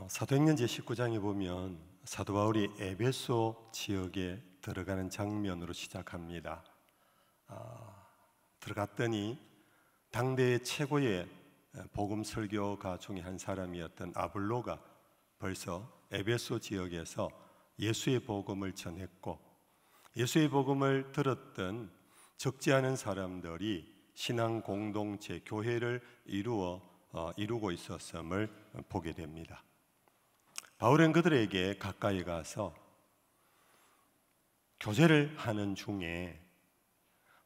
사도행전 제19장에 보면 사도 바울이 에베소 지역에 들어가는 장면으로 시작합니다. 들어갔더니 당대의 최고의 복음 설교가 중에 한 사람이었던 아볼로가 벌써 에베소 지역에서 예수의 복음을 전했고, 예수의 복음을 들었던 적지 않은 사람들이 신앙 공동체, 교회를 이루고 있었음을 보게 됩니다. 바울은 그들에게 가까이 가서 교제를 하는 중에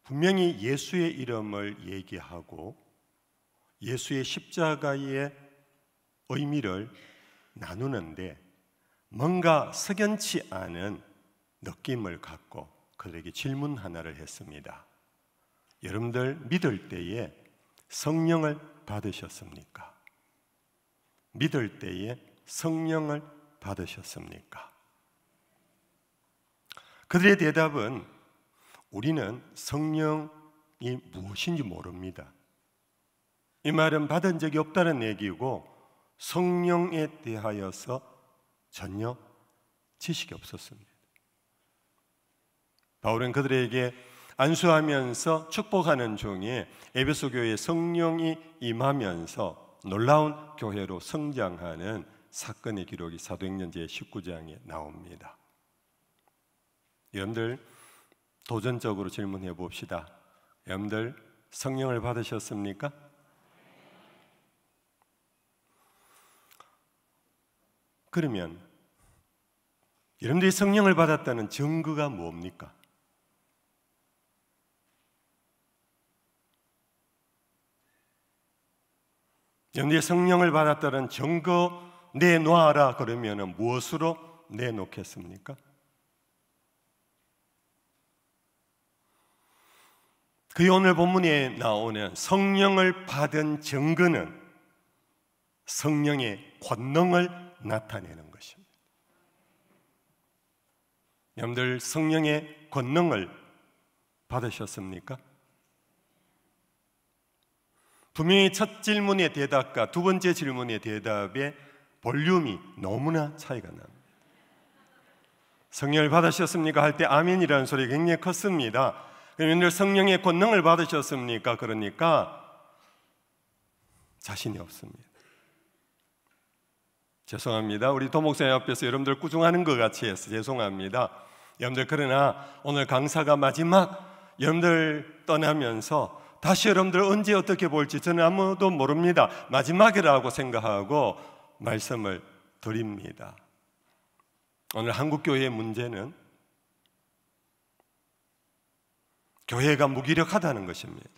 분명히 예수의 이름을 얘기하고 예수의 십자가의 의미를 나누는데 뭔가 석연치 않은 느낌을 갖고 그들에게 질문 하나를 했습니다. 여러분들 믿을 때에 성령을 받으셨습니까? 믿을 때에 성령을 받으셨습니까? 그들의 대답은 우리는 성령이 무엇인지 모릅니다. 이 말은 받은 적이 없다는 얘기고 성령에 대하여서 전혀 지식이 없었습니다. 바울은 그들에게 안수하면서 축복하는 중에 에베소 교회에 성령이 임하면서 놀라운 교회로 성장하는 사건의 기록이 사도행전 제19장에 나옵니다. 여러분들 도전적으로 질문해 봅시다. 여러분들 성령을 받으셨습니까? 그러면 여러분들이 성령을 받았다는 증거가 뭡니까? 여러분들이 성령을 받았다는 증거 내놓아라 그러면 무엇으로 내놓겠습니까? 그 오늘 본문에 나오는 성령을 받은 증거는 성령의 권능을 나타내는 것입니다. 여러분들 성령의 권능을 받으셨습니까? 분명히 첫 질문의 대답과 두 번째 질문의 대답의 볼륨이 너무나 차이가 납니다. 성령을 받으셨습니까? 할 때 아멘이라는 소리가 굉장히 컸습니다. 여러분들 성령의 권능을 받으셨습니까? 그러니까 자신이 없습니다. 죄송합니다. 우리 도목사님 앞에서 여러분들 꾸중하는 것 같이 해서 죄송합니다. 여러분들 그러나 오늘 강사가 마지막 여러분들 떠나면서 다시 여러분들 언제 어떻게 볼지 저는 아무도 모릅니다. 마지막이라고 생각하고 말씀을 드립니다. 오늘 한국교회의 문제는 교회가 무기력하다는 것입니다.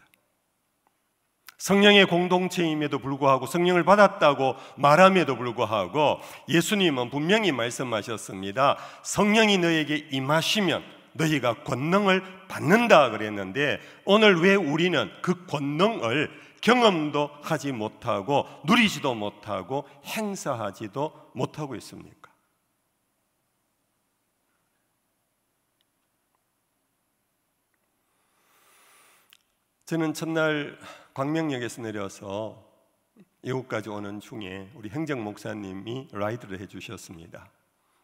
성령의 공동체임에도 불구하고 성령을 받았다고 말함에도 불구하고 예수님은 분명히 말씀하셨습니다. 성령이 너에게 임하시면 너희가 권능을 받는다 그랬는데 오늘 왜 우리는 그 권능을 경험도 하지 못하고 누리지도 못하고 행사하지도 못하고 있습니까? 저는 첫날 광명역에서 내려서 이곳까지 오는 중에 우리 행정 목사님이 라이드를 해주셨습니다.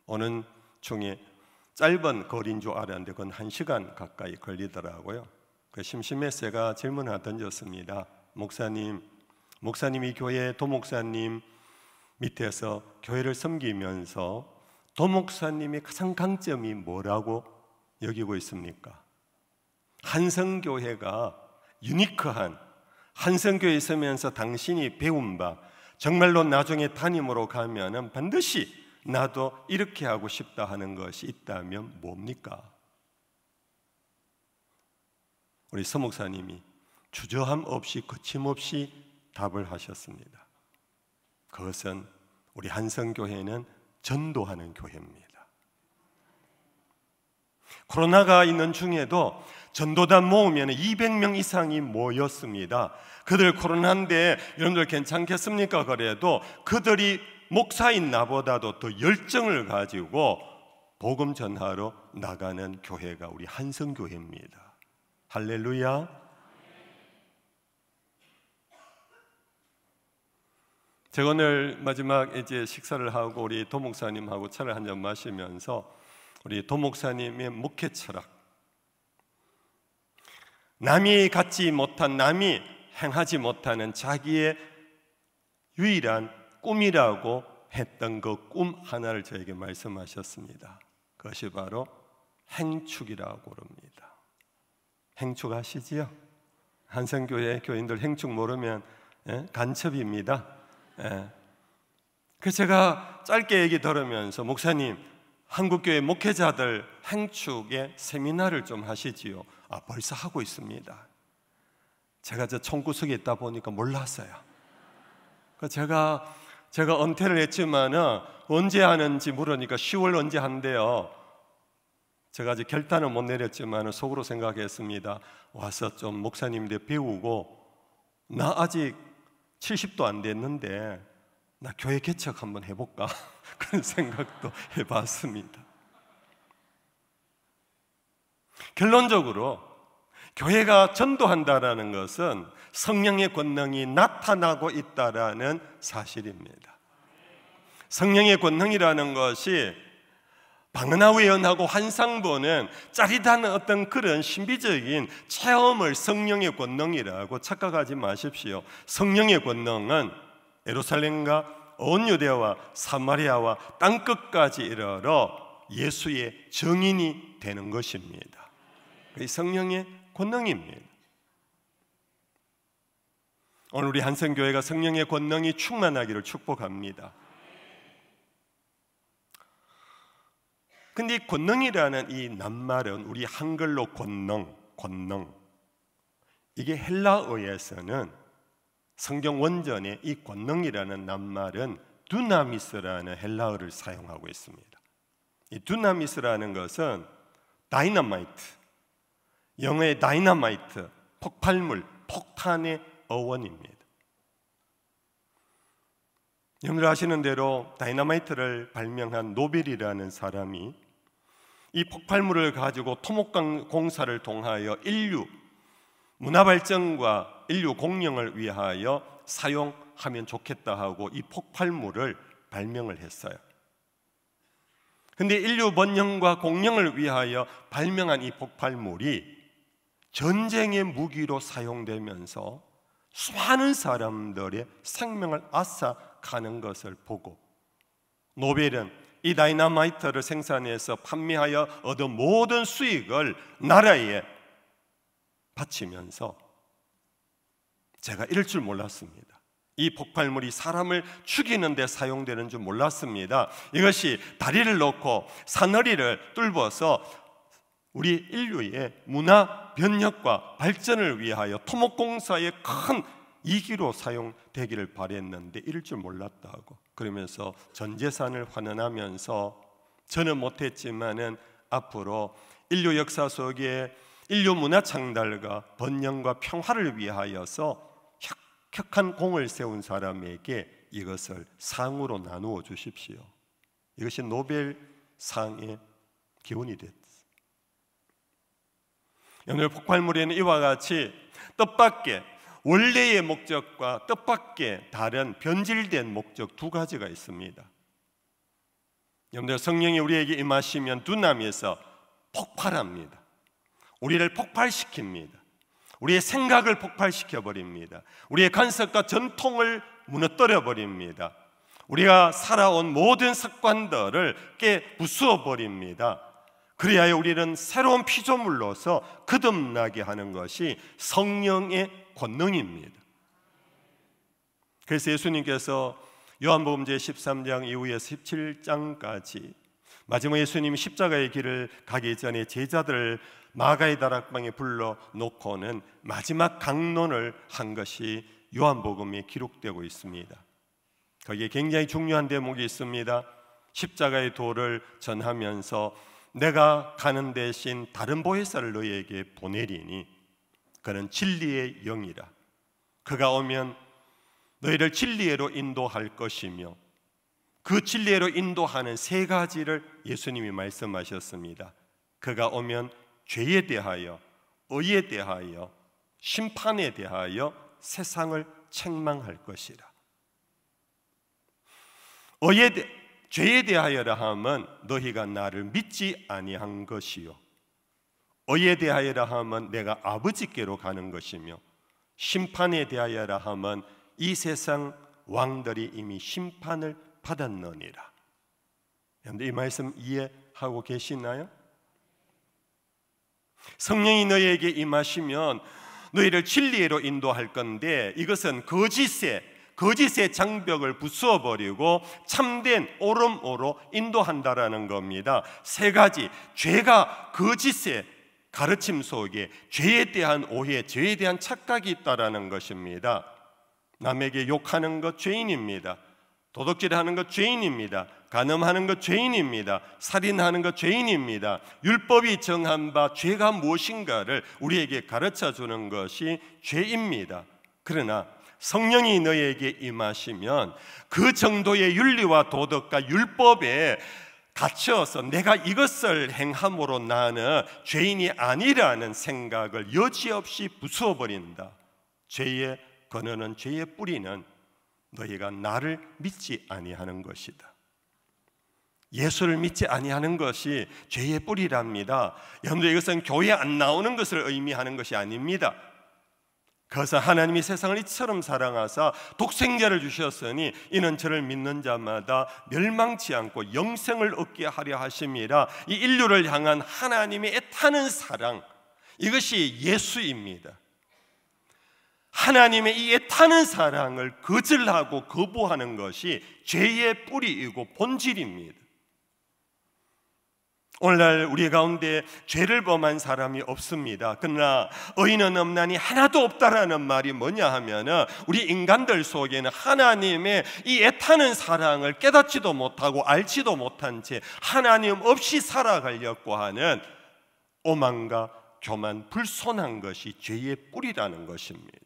오는 중에 짧은 거리인 줄 알았는데 그건 1시간 가까이 걸리더라고요. 심심해서 제가 질문 하나 던졌습니다. 목사님이 교회 도목사님 밑에서 교회를 섬기면서 도목사님의 가장 강점이 뭐라고 여기고 있습니까? 한성교회가 유니크한 한성교회에 있으면서 당신이 배운 바 정말로 나중에 담임으로 가면은 반드시 나도 이렇게 하고 싶다 하는 것이 있다면 뭡니까? 우리 서목사님이 주저함 없이 거침없이 답을 하셨습니다. 그것은 우리 한성교회는 전도하는 교회입니다. 코로나가 있는 중에도 전도단 모으면 200명 이상이 모였습니다. 그들 코로나인데 여러분들 괜찮겠습니까? 그래도 그들이 목사인 나보다도 더 열정을 가지고 복음 전하러 나가는 교회가 우리 한성교회입니다. 할렐루야. 제가 오늘 마지막 이제 식사를 하고 우리 도 목사님하고 차를 한 잔 마시면서 우리 도 목사님의 목회 철학, 남이 갖지 못한, 남이 행하지 못하는 자기의 유일한 꿈이라고 했던 그 꿈 하나를 저에게 말씀하셨습니다. 그것이 바로 행축이라고 그럽니다. 행축 아시지요? 한성교회 교인들 행축 모르면 간첩입니다. 그래서 제가 짧게 얘기 들으면서 목사님, 한국교회 목회자들 행축의 세미나를 좀 하시지요. 벌써 하고 있습니다. 제가 저 총구석에 있다 보니까 몰랐어요. 제가 은퇴를 했지만은 언제 하는지 물으니까 10월 언제 한대요. 제가 아직 결단은 못 내렸지만 속으로 생각했습니다. 와서 좀 목사님들 배우고, 나 아직 70도 안 됐는데 나 교회 개척 한번 해볼까 그런 생각도 해봤습니다. 결론적으로 교회가 전도한다라는 것은 성령의 권능이 나타나고 있다라는 사실입니다. 성령의 권능이라는 것이 방언하고 예언하고 환상 보는 짜릿한 어떤 그런 신비적인 체험을 성령의 권능이라고 착각하지 마십시오. 성령의 권능은 예루살렘과 온 유대와 사마리아와 땅끝까지 이르러 예수의 증인이 되는 것입니다. 이 성령의 권능입니다. 오늘 우리 한성교회가 성령의 권능이 충만하기를 축복합니다. 근데 이 권능이라는 이 낱말은 우리 한글로 권능, 이게 헬라어에서는 성경 원전에 이 권능이라는 낱말은 두나미스라는 헬라어를 사용하고 있습니다. 이 두나미스라는 것은 다이너마이트, 영어의 다이너마이트, 폭발물, 폭탄의 어원입니다. 여러분들 아시는 대로 다이너마이트를 발명한 노벨이라는 사람이 이 폭발물을 가지고 토목공사를 통하여 인류 문화 발전과 인류 공영을 위하여 사용하면 좋겠다 하고 이 폭발물을 발명을 했어요. 그런데 인류 번영과 공영을 위하여 발명한 이 폭발물이 전쟁의 무기로 사용되면서 수많은 사람들의 생명을 앗아가는 것을 보고 노벨은 이 다이너마이트를 생산해서 판매하여 얻은 모든 수익을 나라에 바치면서, 제가 이럴 줄 몰랐습니다. 이 폭발물이 사람을 죽이는 데 사용되는 줄 몰랐습니다. 이것이 다리를 놓고 사너리를 뚫어서 우리 인류의 문화 변혁과 발전을 위하여 토목공사의 큰 이기로 사용되기를 바랬는데 이럴 줄 몰랐다고 그러면서 전 재산을 환원하면서, 저는 못했지만은 앞으로 인류 역사 속에 인류 문화 창달과 번영과 평화를 위하여서 혁혁한 공을 세운 사람에게 이것을 상으로 나누어 주십시오. 이것이 노벨상의 기원이 됐습니다. 오늘 폭발물에는 이와 같이 뜻밖의 원래의 목적과 뜻밖의 다른 변질된 목적 두 가지가 있습니다. 여러분들, 성령이 우리에게 임하시면 두나미에서 폭발합니다. 우리를 폭발시킵니다. 우리의 생각을 폭발시켜 버립니다. 우리의 간섭과 전통을 무너뜨려 버립니다. 우리가 살아온 모든 습관들을 깨부수어 버립니다. 그래야 우리는 새로운 피조물로서 거듭나게 하는 것이 성령의 권능입니다. 그래서 예수님께서 요한복음 제13장 이후에서 17장까지 마지막 예수님이 십자가의 길을 가기 전에 제자들을 마가의 다락방에 불러놓고는 마지막 강론을 한 것이 요한복음에 기록되고 있습니다. 거기에 굉장히 중요한 대목이 있습니다. 십자가의 도를 전하면서 내가 가는 대신 다른 보혜사를 너희에게 보내리니 그는 진리의 영이라. 그가 오면 너희를 진리로 인도할 것이며, 그 진리로 인도하는 세 가지를 예수님이 말씀하셨습니다. 그가 오면 죄에 대하여, 의에 대하여, 심판에 대하여 세상을 책망할 것이라. 죄에 대하여라 함은 너희가 나를 믿지 아니한 것이요, 의에 대하여라 함은 내가 아버지께로 가는 것이며, 심판에 대하여라 함은 이 세상 왕들이 이미 심판을 받았느니라. 여러분들 이 말씀 이해하고 계시나요? 성령이 너희에게 임하시면 너희를 진리로 인도할 건데, 이것은 거짓의 장벽을 부수어버리고 참된 옳음으로 인도한다라는 겁니다. 세 가지, 죄가 거짓의 가르침 속에 죄에 대한 오해, 죄에 대한 착각이 있다라는 것입니다. 남에게 욕하는 것 죄인입니다. 도둑질하는 것 죄인입니다. 간음하는 것 죄인입니다. 살인하는 것 죄인입니다. 율법이 정한 바 죄가 무엇인가를 우리에게 가르쳐 주는 것이 죄입니다. 그러나 성령이 너희에게 임하시면 그 정도의 윤리와 도덕과 율법에 갇혀서 내가 이것을 행함으로 나는 죄인이 아니라는 생각을 여지없이 부수어버린다. 죄의 근원은, 죄의 뿌리는 너희가 나를 믿지 아니하는 것이다. 예수를 믿지 아니하는 것이 죄의 뿌리랍니다. 여러분들, 이것은 교회에 안 나오는 것을 의미하는 것이 아닙니다. 그래서 하나님이 세상을 이처럼 사랑하사 독생자를 주셨으니 이는 저를 믿는 자마다 멸망치 않고 영생을 얻게 하려 하심이라. 이 인류를 향한 하나님의 애타는 사랑, 이것이 예수입니다. 하나님의 이 애타는 사랑을 거절하고 거부하는 것이 죄의 뿌리이고 본질입니다. 오늘날 우리 가운데 죄를 범한 사람이 없습니다. 그러나 의인은 없나니 하나도 없다라는 말이 뭐냐 하면은, 우리 인간들 속에는 하나님의 이 애타는 사랑을 깨닫지도 못하고 알지도 못한 채 하나님 없이 살아가려고 하는 오만과 교만, 불손한 것이 죄의 뿌리라는 것입니다.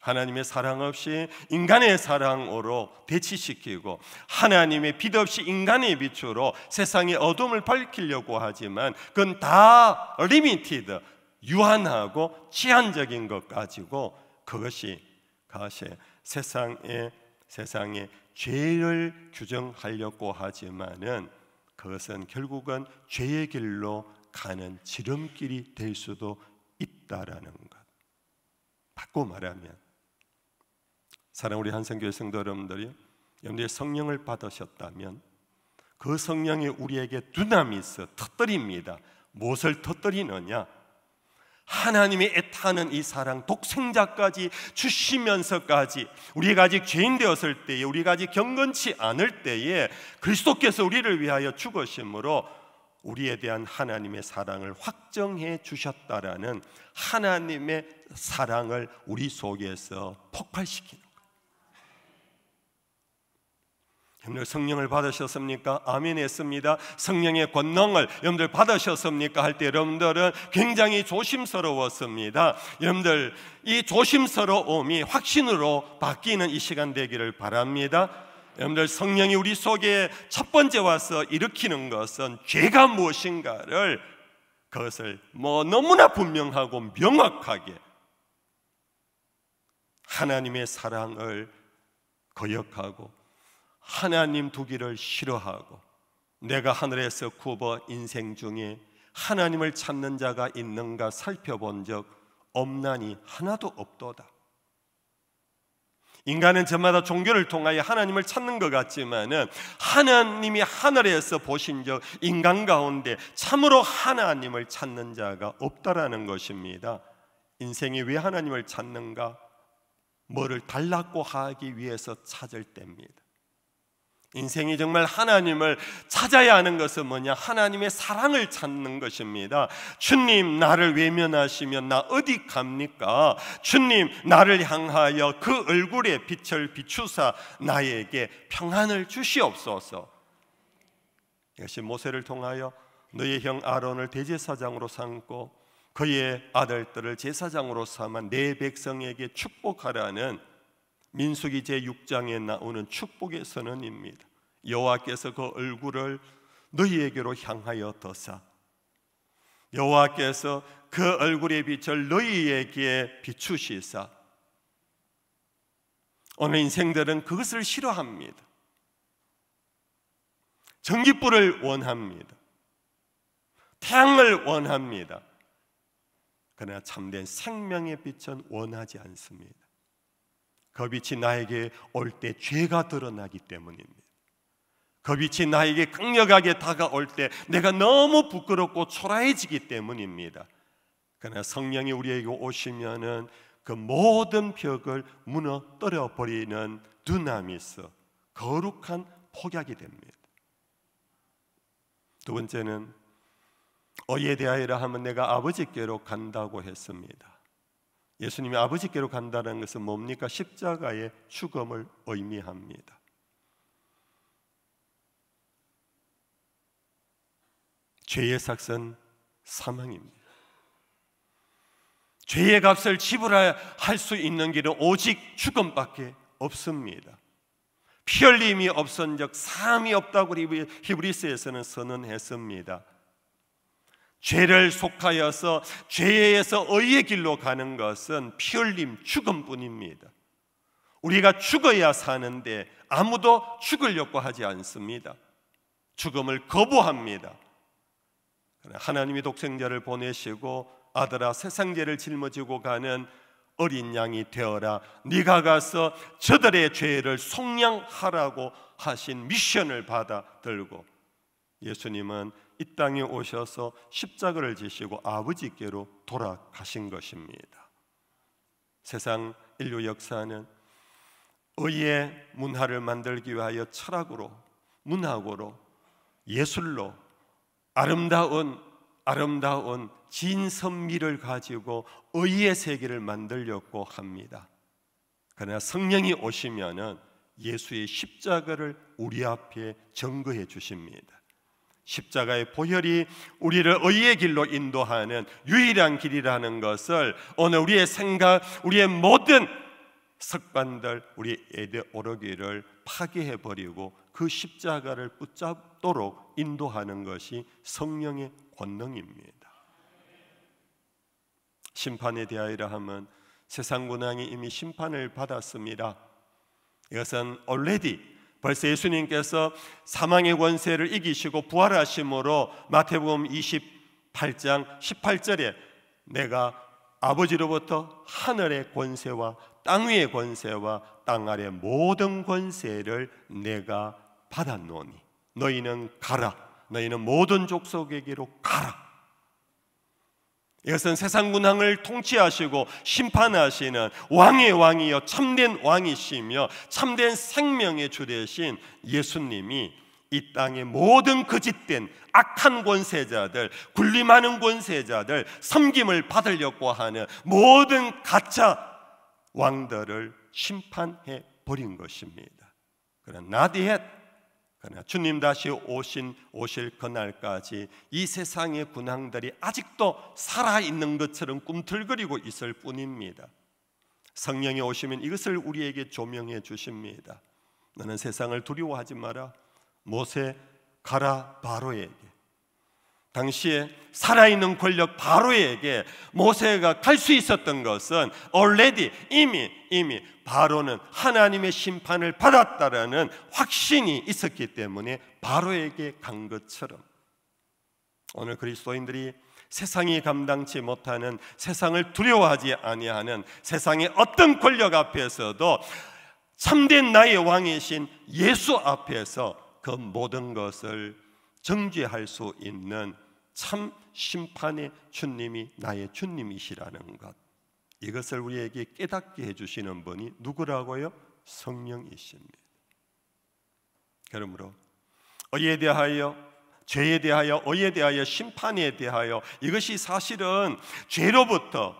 하나님의 사랑 없이 인간의 사랑으로 대치시키고, 하나님의 빛 없이 인간의 빛으로 세상의 어둠을 밝히려고 하지만 그건 다 리미티드, 유한하고 제한적인 것 가지고 그것이 세상의 죄를 규정하려고 하지만은 그것은 결국은 죄의 길로 가는 지름길이 될 수도 있다라는 것. 바꿔 말하면, 사랑 우리 한성교회 성도 여러분들이 여러분들의 성령을 받으셨다면 그 성령이 우리에게 두나미스 터뜨립니다. 무엇을 터뜨리느냐? 하나님의 애타는 이 사랑, 독생자까지 주시면서까지 우리가 아직 죄인 되었을 때에, 우리가 아직 경건치 않을 때에 그리스도께서 우리를 위하여 죽으심으로 우리에 대한 하나님의 사랑을 확정해 주셨다라는 하나님의 사랑을 우리 속에서 폭발시키는 거예요. 여러분들 성령을 받으셨습니까? 아멘 했습니다. 성령의 권능을 여러분들 받으셨습니까? 할 때 여러분들은 굉장히 조심스러웠습니다. 여러분들 이 조심스러움이 확신으로 바뀌는 이 시간 되기를 바랍니다. 여러분들 성령이 우리 속에 첫 번째 와서 일으키는 것은 죄가 무엇인가를, 그것을 너무나 분명하고 명확하게 하나님의 사랑을 거역하고 하나님 두기를 싫어하고, 내가 하늘에서 굽어 인생 중에 하나님을 찾는 자가 있는가 살펴본 적 없나니 하나도 없도다. 인간은 저마다 종교를 통하여 하나님을 찾는 것 같지만은 하나님이 하늘에서 보신 적 인간 가운데 참으로 하나님을 찾는 자가 없다라는 것입니다. 인생이 왜 하나님을 찾는가? 뭐를 달라고 하기 위해서 찾을 때입니다. 인생이 정말 하나님을 찾아야 하는 것은 뭐냐? 하나님의 사랑을 찾는 것입니다. 주님 나를 외면하시면 나 어디 갑니까? 주님 나를 향하여 그 얼굴에 빛을 비추사 나에게 평안을 주시옵소서. 이것이 모세를 통하여 너의 형 아론을 대제사장으로 삼고 그의 아들들을 제사장으로 삼아 내 백성에게 축복하라는 민수기 제6장에 나오는 축복의 선언입니다. 여호와께서 그 얼굴을 너희에게로 향하여 드사, 여호와께서 그 얼굴의 빛을 너희에게 비추시사. 오늘 인생들은 그것을 싫어합니다. 전깃불을 원합니다. 태양을 원합니다. 그러나 참된 생명의 빛은 원하지 않습니다. 그 빛이 나에게 올 때 죄가 드러나기 때문입니다. 그 빛이 나에게 강력하게 다가올 때 내가 너무 부끄럽고 초라해지기 때문입니다. 그러나 성령이 우리에게 오시면은 그 모든 벽을 무너뜨려 버리는 두나미스, 거룩한 폭약이 됩니다. 두 번째는 어디에 대하여라 하면 내가 아버지께로 간다고 했습니다. 예수님이 아버지께로 간다는 것은 뭡니까? 십자가의 죽음을 의미합니다. 죄의 삭은 사망입니다. 죄의 값을 지불할 수 있는 길은 오직 죽음밖에 없습니다. 피 흘림이 없은즉 사함이 없다고 히브리서에서는 선언했습니다. 죄를 속하여서 죄에서 의의 길로 가는 것은 피 흘림, 죽음뿐입니다. 우리가 죽어야 사는데 아무도 죽으려고 하지 않습니다. 죽음을 거부합니다. 하나님이 독생자를 보내시고 아들아 세상 죄를 짊어지고 가는 어린 양이 되어라, 네가 가서 저들의 죄를 속량하라고 하신 미션을 받아들고 예수님은 이 땅에 오셔서 십자가를 지시고 아버지께로 돌아가신 것입니다. 세상 인류 역사는 의의 문화를 만들기 위하여 철학으로, 문학으로, 예술로 아름다운 진선미를 가지고 의의 세계를 만들려고 합니다. 그러나 성령이 오시면은 예수의 십자가를 우리 앞에 증거해 주십니다. 십자가의 보혈이 우리를 의의 길로 인도하는 유일한 길이라는 것을 오늘 우리의 생각, 우리의 모든 습관들, 우리 에데오로기를 파괴해버리고 그 십자가를 붙잡도록 인도하는 것이 성령의 권능입니다. 심판에 대하여라 하면 세상 군왕이 이미 심판을 받았습니다. 이것은 already 벌써 예수님께서 사망의 권세를 이기시고 부활하심으로 마태복음 28장 18절에 내가 아버지로부터 하늘의 권세와 땅 위의 권세와 땅 아래 모든 권세를 내가 받았노니 너희는 가라, 너희는 모든 족속에게로 가라. 이것은 세상 군왕을 통치하시고 심판하시는 왕의 왕이요 참된 왕이시며 참된 생명의 주 되신 예수님이 이 땅의 모든 거짓된 악한 권세자들, 군림하는 권세자들, 섬김을 받으려고 하는 모든 가짜 왕들을 심판해 버린 것입니다. 그러나 not yet, 그러나 주님 다시 오실 그날까지 이 세상의 군왕들이 아직도 살아있는 것처럼 꿈틀거리고 있을 뿐입니다. 성령이 오시면 이것을 우리에게 조명해 주십니다. 너는 세상을 두려워하지 마라. 모세 가라 바로에게. 당시에 살아있는 권력 바로에게 모세가 갈 수 있었던 것은 already 이미 바로는 하나님의 심판을 받았다라는 확신이 있었기 때문에 바로에게 간 것처럼 오늘 그리스도인들이 세상이 감당치 못하는, 세상을 두려워하지 아니하는 세상의 어떤 권력 앞에서도 참된 나의 왕이신 예수 앞에서 그 모든 것을 정죄할 수 있는 참 심판의 주님이 나의 주님이시라는 것, 이것을 우리에게 깨닫게 해주시는 분이 누구라고요? 성령이십니다. 그러므로 의에 대하여, 죄에 대하여, 의에 대하여, 심판에 대하여 이것이 사실은 죄로부터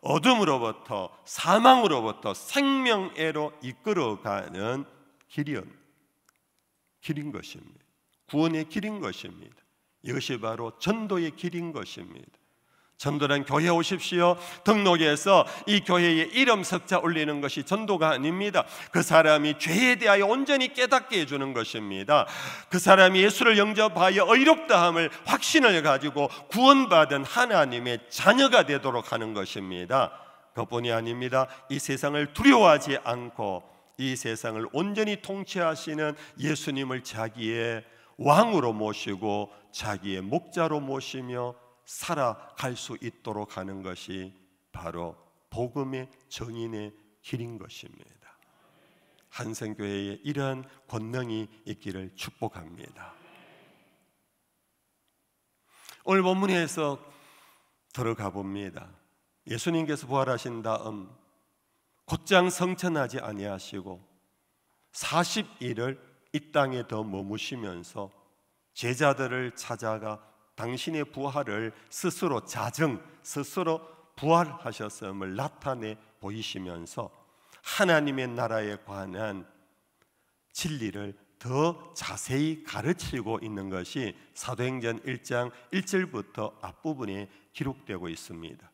어둠으로부터 사망으로부터 생명에로 이끌어가는 길인 것입니다. 구원의 길인 것입니다. 이것이 바로 전도의 길인 것입니다. 전도는 교회 오십시오 등록해서 이 교회에 이름 석자 올리는 것이 전도가 아닙니다. 그 사람이 죄에 대하여 온전히 깨닫게 해주는 것입니다. 그 사람이 예수를 영접하여 의롭다함을 확신을 가지고 구원받은 하나님의 자녀가 되도록 하는 것입니다. 그뿐이 아닙니다. 이 세상을 두려워하지 않고 이 세상을 온전히 통치하시는 예수님을 자기의 왕으로 모시고 자기의 목자로 모시며 살아갈 수 있도록 하는 것이 바로 복음의 정인의 길인 것입니다. 한성교회에 이러한 권능이 있기를 축복합니다. 오늘 본문에서 들어가 봅니다. 예수님께서 부활하신 다음 곧장 성천하지 아니하시고 40일을 이 땅에 더 머무시면서 제자들을 찾아가 당신의 부활을 스스로 스스로 부활하셨음을 나타내 보이시면서 하나님의 나라에 관한 진리를 더 자세히 가르치고 있는 것이 사도행전 1장 1절부터 앞부분에 기록되고 있습니다.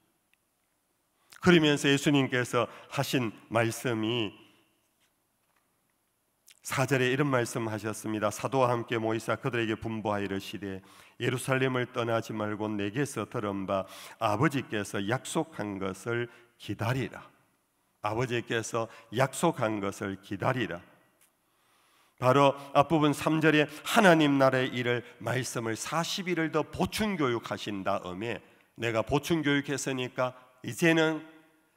그러면서 예수님께서 하신 말씀이 4절에 이런 말씀하셨습니다. 사도와 함께 모이사 그들에게 분부하여 이르시되 예루살렘을 떠나지 말고 내게서 들은 바 아버지께서 약속한 것을 기다리라. 아버지께서 약속한 것을 기다리라. 바로 앞부분 3절에 하나님 나라의 일을 말씀을 40일을 더 보충 교육하신 다음에 내가 보충 교육했으니까 이제는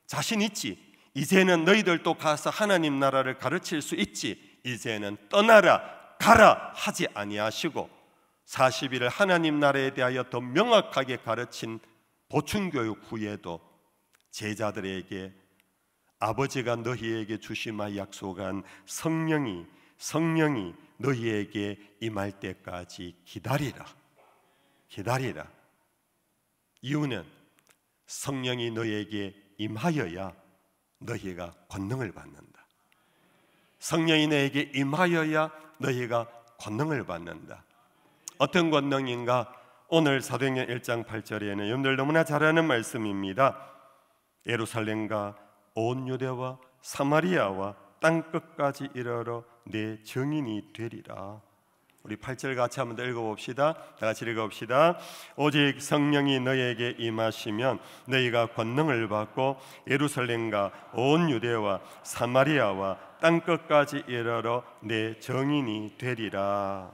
자신 있지, 이제는 너희들도 가서 하나님 나라를 가르칠 수 있지, 이제는 떠나라 가라 하지 아니하시고 40일을 하나님 나라에 대하여 더 명확하게 가르친 보충 교육 후에도 제자들에게 아버지가 너희에게 주시마 약속한 성령이 너희에게 임할 때까지 기다리라. 이유는 성령이 너희에게 임하여야 너희가 권능을 받는다. 성령이 너희에게 임하여야 너희가 권능을 받는다. 어떤 권능인가? 오늘 사도행전 1장 8절에는 여러분들 너무나 잘 아는 말씀입니다. 예루살렘과 온 유대와 사마리아와 땅끝까지 이르러 내 증인이 되리라. 우리 8절 같이 한번 더 읽어봅시다. 다 같이 읽어봅시다. 오직 성령이 너희에게 임하시면 너희가 권능을 받고 예루살렘과 온 유대와 사마리아와 땅끝까지 이르러 내 증인이 되리라.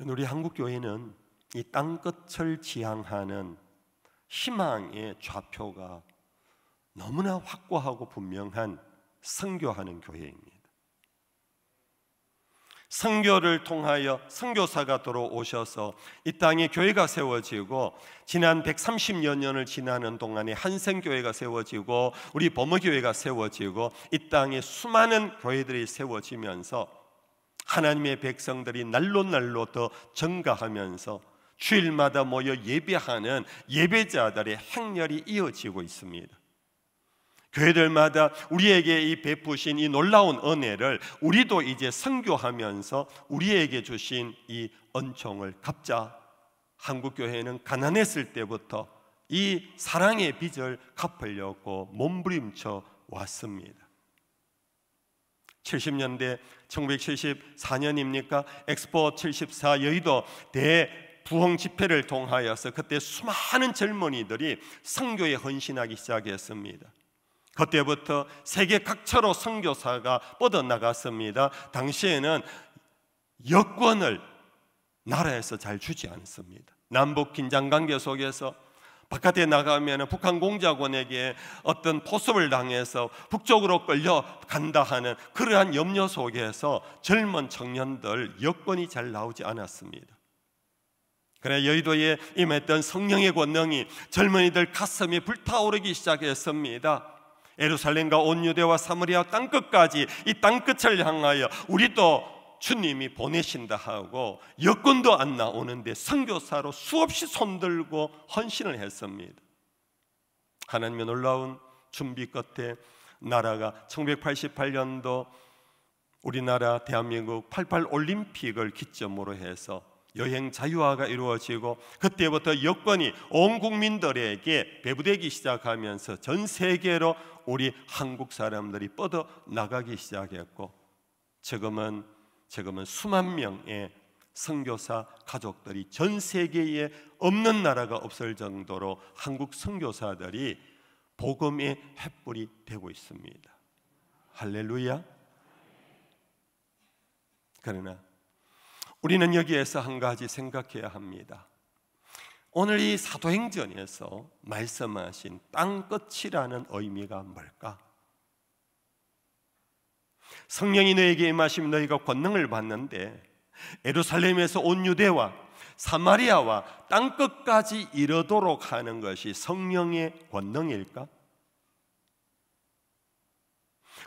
우리 한국교회는 이 땅끝을 지향하는 희망의 좌표가 너무나 확고하고 분명한 선교하는 교회입니다. 선교를 통하여 선교사가 들어오셔서 이 땅에 교회가 세워지고 지난 130여 년을 지나는 동안에 한생교회가 세워지고 우리 범어교회가 세워지고 이 땅에 수많은 교회들이 세워지면서 하나님의 백성들이 날로 더 증가하면서 주일마다 모여 예배하는 예배자들의 행렬이 이어지고 있습니다. 교회들마다 우리에게 이 베푸신 이 놀라운 은혜를 우리도 이제 선교하면서 우리에게 주신 이 은총을 갚자. 한국교회는 가난했을 때부터 이 사랑의 빚을 갚으려고 몸부림쳐 왔습니다. 70년대 1974년입니까? 엑스포 74 여의도 대부흥 집회를 통하여서 그때 수많은 젊은이들이 선교에 헌신하기 시작했습니다. 그때부터 세계 각처로 선교사가 뻗어나갔습니다. 당시에는 여권을 나라에서 잘 주지 않습니다. 남북 긴장관계 속에서 바깥에 나가면 북한 공작원에게 어떤 포섭을 당해서 북쪽으로 끌려간다 하는 그러한 염려 속에서 젊은 청년들 여권이 잘 나오지 않았습니다. 그래 여의도에 임했던 성령의 권능이 젊은이들 가슴이 불타오르기 시작했습니다. 예루살렘과 온 유대와 사마리아 땅끝까지 이 땅끝을 향하여 우리도 주님이 보내신다 하고 여권도 안 나오는데 선교사로 수없이 손들고 헌신을 했습니다. 하나님의 놀라운 준비 끝에 나라가 1988년도 우리나라 대한민국 88 올림픽을 기점으로 해서 여행 자유화가 이루어지고 그때부터 여권이 온 국민들에게 배부되기 시작하면서 전 세계로 우리 한국 사람들이 뻗어나가기 시작했고 지금은 수만 명의 선교사 가족들이 전 세계에 없는 나라가 없을 정도로 한국 선교사들이 복음의 횃불이 되고 있습니다. 할렐루야. 그러나 우리는 여기에서 한 가지 생각해야 합니다. 오늘 이 사도행전에서 말씀하신 땅끝이라는 의미가 뭘까? 성령이 너에게 임하시면 너희가 권능을 받는데 예루살렘에서 온 유대와 사마리아와 땅끝까지 이르도록 하는 것이 성령의 권능일까?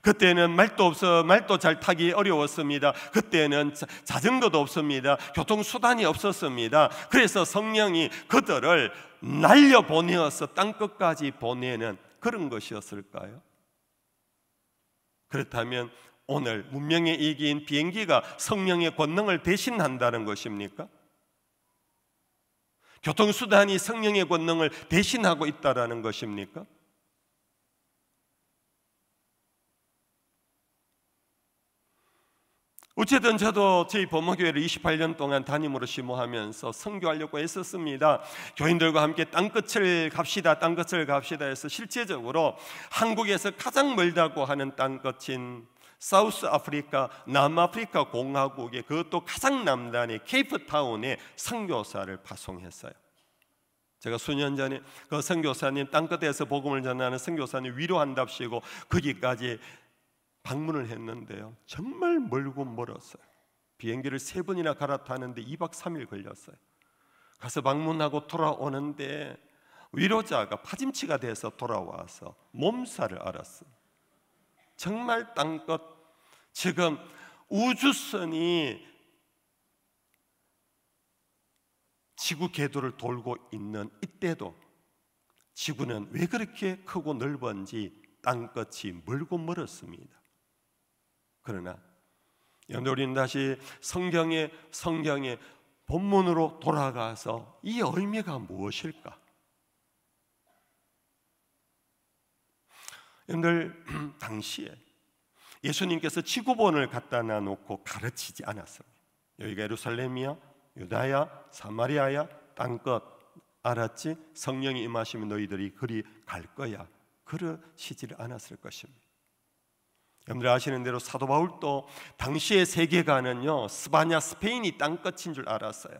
그때는 말도 잘 타기 어려웠습니다. 그때는 자전거도 없습니다. 교통수단이 없었습니다. 그래서 성령이 그들을 날려보내어서 땅끝까지 보내는 그런 것이었을까요? 그렇다면 오늘 문명의 이기인 비행기가 성령의 권능을 대신한다는 것입니까? 교통수단이 성령의 권능을 대신하고 있다는 것입니까? 어쨌든 저도 저희 범어교회를 28년 동안 담임으로 심호하면서 선교하려고 했었습니다. 교인들과 함께 땅끝을 갑시다 해서 실제적으로 한국에서 가장 멀다고 하는 땅끝인 사우스 아프리카, 남아프리카 공화국의 그것도 가장 남단의 케이프타운에 선교사를 파송했어요. 제가 수년 전에 그 선교사님 땅끝에서 복음을 전하는 선교사님 위로한답시고 거기까지 방문을 했는데요, 정말 멀고 멀었어요. 비행기를 3번이나 갈아타는데 2박 3일 걸렸어요. 가서 방문하고 돌아오는데 위로자가 파짐치가 돼서 돌아와서 몸살을 앓았어요. 정말 땅끝, 지금 우주선이 지구 궤도를 돌고 있는 이때도 지구는 왜 그렇게 크고 넓은지 땅끝이 멀고 멀었습니다. 그러나 여러분들, 우리는 다시 성경의 본문으로 돌아가서 이 의미가 무엇일까? 여러분들, 당시에 예수님께서 지구본을 갖다 놔놓고 가르치지 않았습니다. 여기가 예루살렘이야, 유다야, 사마리아야, 땅끝, 알았지? 성령이 임하시면 너희들이 그리 갈 거야. 그러시지를 않았을 것입니다. 여러분들 아시는 대로 사도 바울도 당시의 세계관은요, 스바냐, 스페인이 땅끝인 줄 알았어요.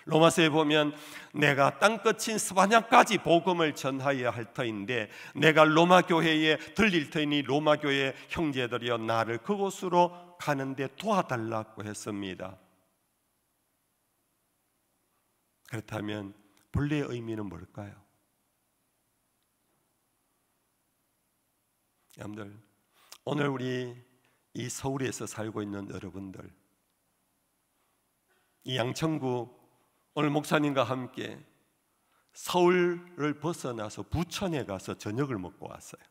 로마서에 보면 내가 땅끝인 스바냐까지 복음을 전하여야 할 터인데 내가 로마 교회에 들릴 터이니 로마 교회 형제들이여 나를 그곳으로 가는데 도와달라고 했습니다. 그렇다면 본래의 의미는 뭘까요? 여러분들, 오늘 우리 이 서울에서 살고 있는 여러분들, 이 양천구 오늘 목사님과 함께 서울을 벗어나서 부천에 가서 저녁을 먹고 왔어요.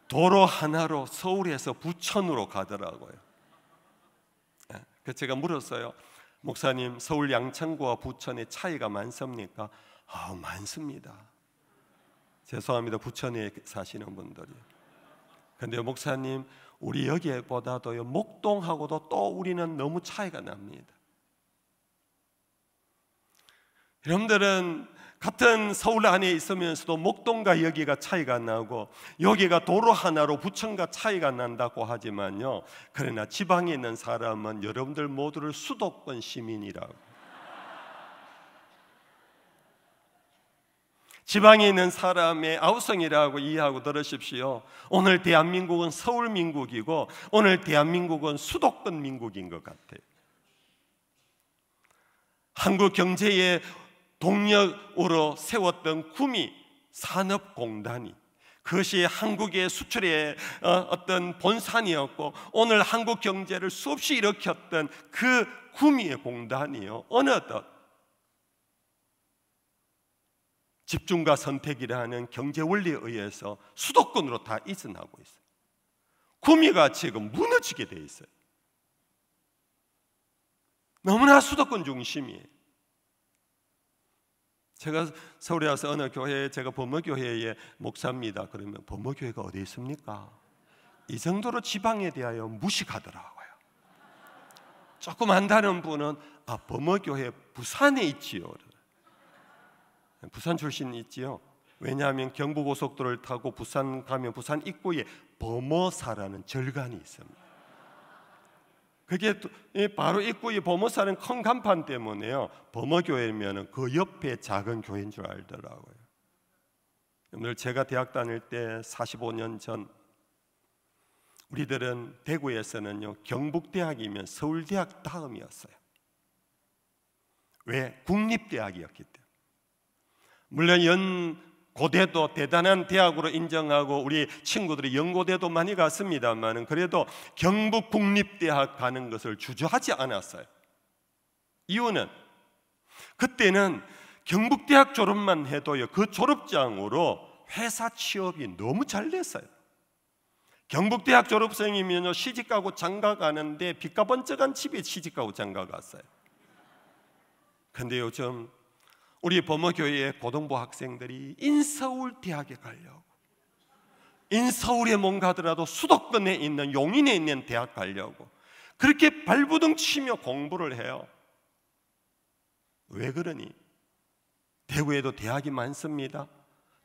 도로 하나로 서울에서 부천으로 가더라고요. 그래서 제가 물었어요. 목사님, 서울 양천구와 부천의 차이가 많습니까? 많습니다. 죄송합니다, 부천에 사시는 분들이. 근데 목사님, 우리 여기보다도요 목동하고도 또 우리는 너무 차이가 납니다. 여러분들은 같은 서울 안에 있으면서도 목동과 여기가 차이가 나고 여기가 도로 하나로 부천과 차이가 난다고 하지만요, 그러나 지방에 있는 사람은 여러분들 모두를 수도권 시민이라고, 지방에 있는 사람의 아우성이라고 이해하고 들으십시오. 오늘 대한민국은 서울민국이고 오늘 대한민국은 수도권 민국인 것 같아요. 한국 경제의 동력으로 세웠던 구미 산업공단이, 그것이 한국의 수출의 어떤 본산이었고 오늘 한국 경제를 수없이 일으켰던 그 구미의 공단이요, 어느덧 집중과 선택이라는 경제 원리에 의해서 수도권으로 다 이전하고 있어요. 구미가 지금 무너지게 돼 있어요. 너무나 수도권 중심이에요. 제가 서울에 와서 어느 교회에, 제가 범어교회의 목사입니다. 그러면 범어교회가 어디 있습니까? 이 정도로 지방에 대하여 무식하더라고요. 조금 안다는 분은 범어교회 부산에 있지요. 부산 출신 있지요. 왜냐하면 경부고속도로를 타고 부산 가면 부산 입구에 범어사라는 절간이 있습니다. 그게 바로 입구에 범어사는 큰 간판 때문에요, 범어교회면 그 옆에 작은 교회인 줄 알더라고요. 오늘 제가 대학 다닐 때 45년 전 우리들은 대구에서는요, 경북대학이면 서울대학 다음이었어요. 왜? 국립대학이었기 때문에. 물론 연고대도 대단한 대학으로 인정하고 우리 친구들이 연고대도 많이 갔습니다만 그래도 경북국립대학 가는 것을 주저하지 않았어요. 이유는 그때는 경북대학 졸업만 해도요, 그 졸업장으로 회사 취업이 너무 잘 됐어요. 경북대학 졸업생이면 시집가고 장가 가는데 빚가 번쩍한 집에 시집가고 장가 갔어요. 근데 요즘 우리 범어교회의 고등부 학생들이 인서울대학에 가려고, 인서울에 못 가더라도 수도권에 있는 용인에 있는 대학 가려고 그렇게 발부둥 치며 공부를 해요. 왜 그러니? 대구에도 대학이 많습니다.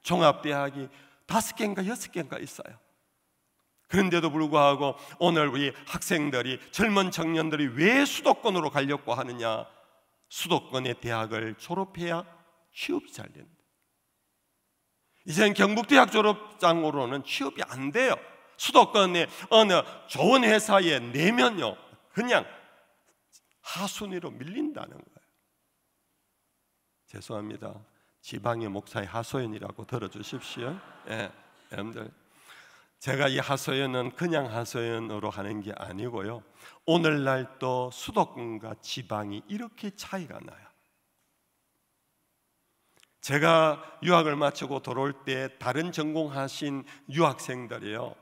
종합대학이 5개인가 6개인가 있어요. 그런데도 불구하고 오늘 우리 학생들이, 젊은 청년들이 왜 수도권으로 가려고 하느냐? 수도권의 대학을 졸업해야 취업이 잘 된다. 이제는 경북대학 졸업장으로는 취업이 안 돼요. 수도권의 어느 좋은 회사에 내면요, 그냥 하순위로 밀린다는 거예요. 죄송합니다. 지방의 목사의 하소연이라고 들어주십시오. 예, 여러분들, 제가 이 하소연은 그냥 하소연으로 하는 게 아니고요, 오늘날 또 수도권과 지방이 이렇게 차이가 나요. 제가 유학을 마치고 돌아올 때 다른 전공하신 유학생들이요,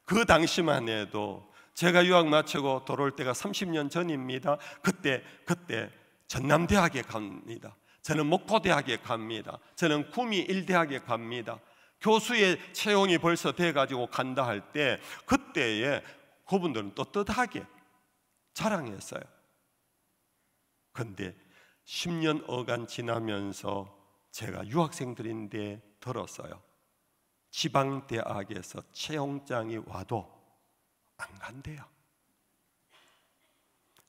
그 당시만 해도 제가 유학 마치고 돌아올 때가 30년 전입니다. 그때 전남대학에 갑니다. 저는 목포대학에 갑니다. 저는 구미 일대학에 갑니다. 교수의 채용이 벌써 돼가지고 간다 할 때 그때에 그분들은 떳떳하게 자랑했어요. 근데 10년 어간 지나면서 제가 유학생들인데 들었어요. 지방대학에서 채용장이 와도 안 간대요.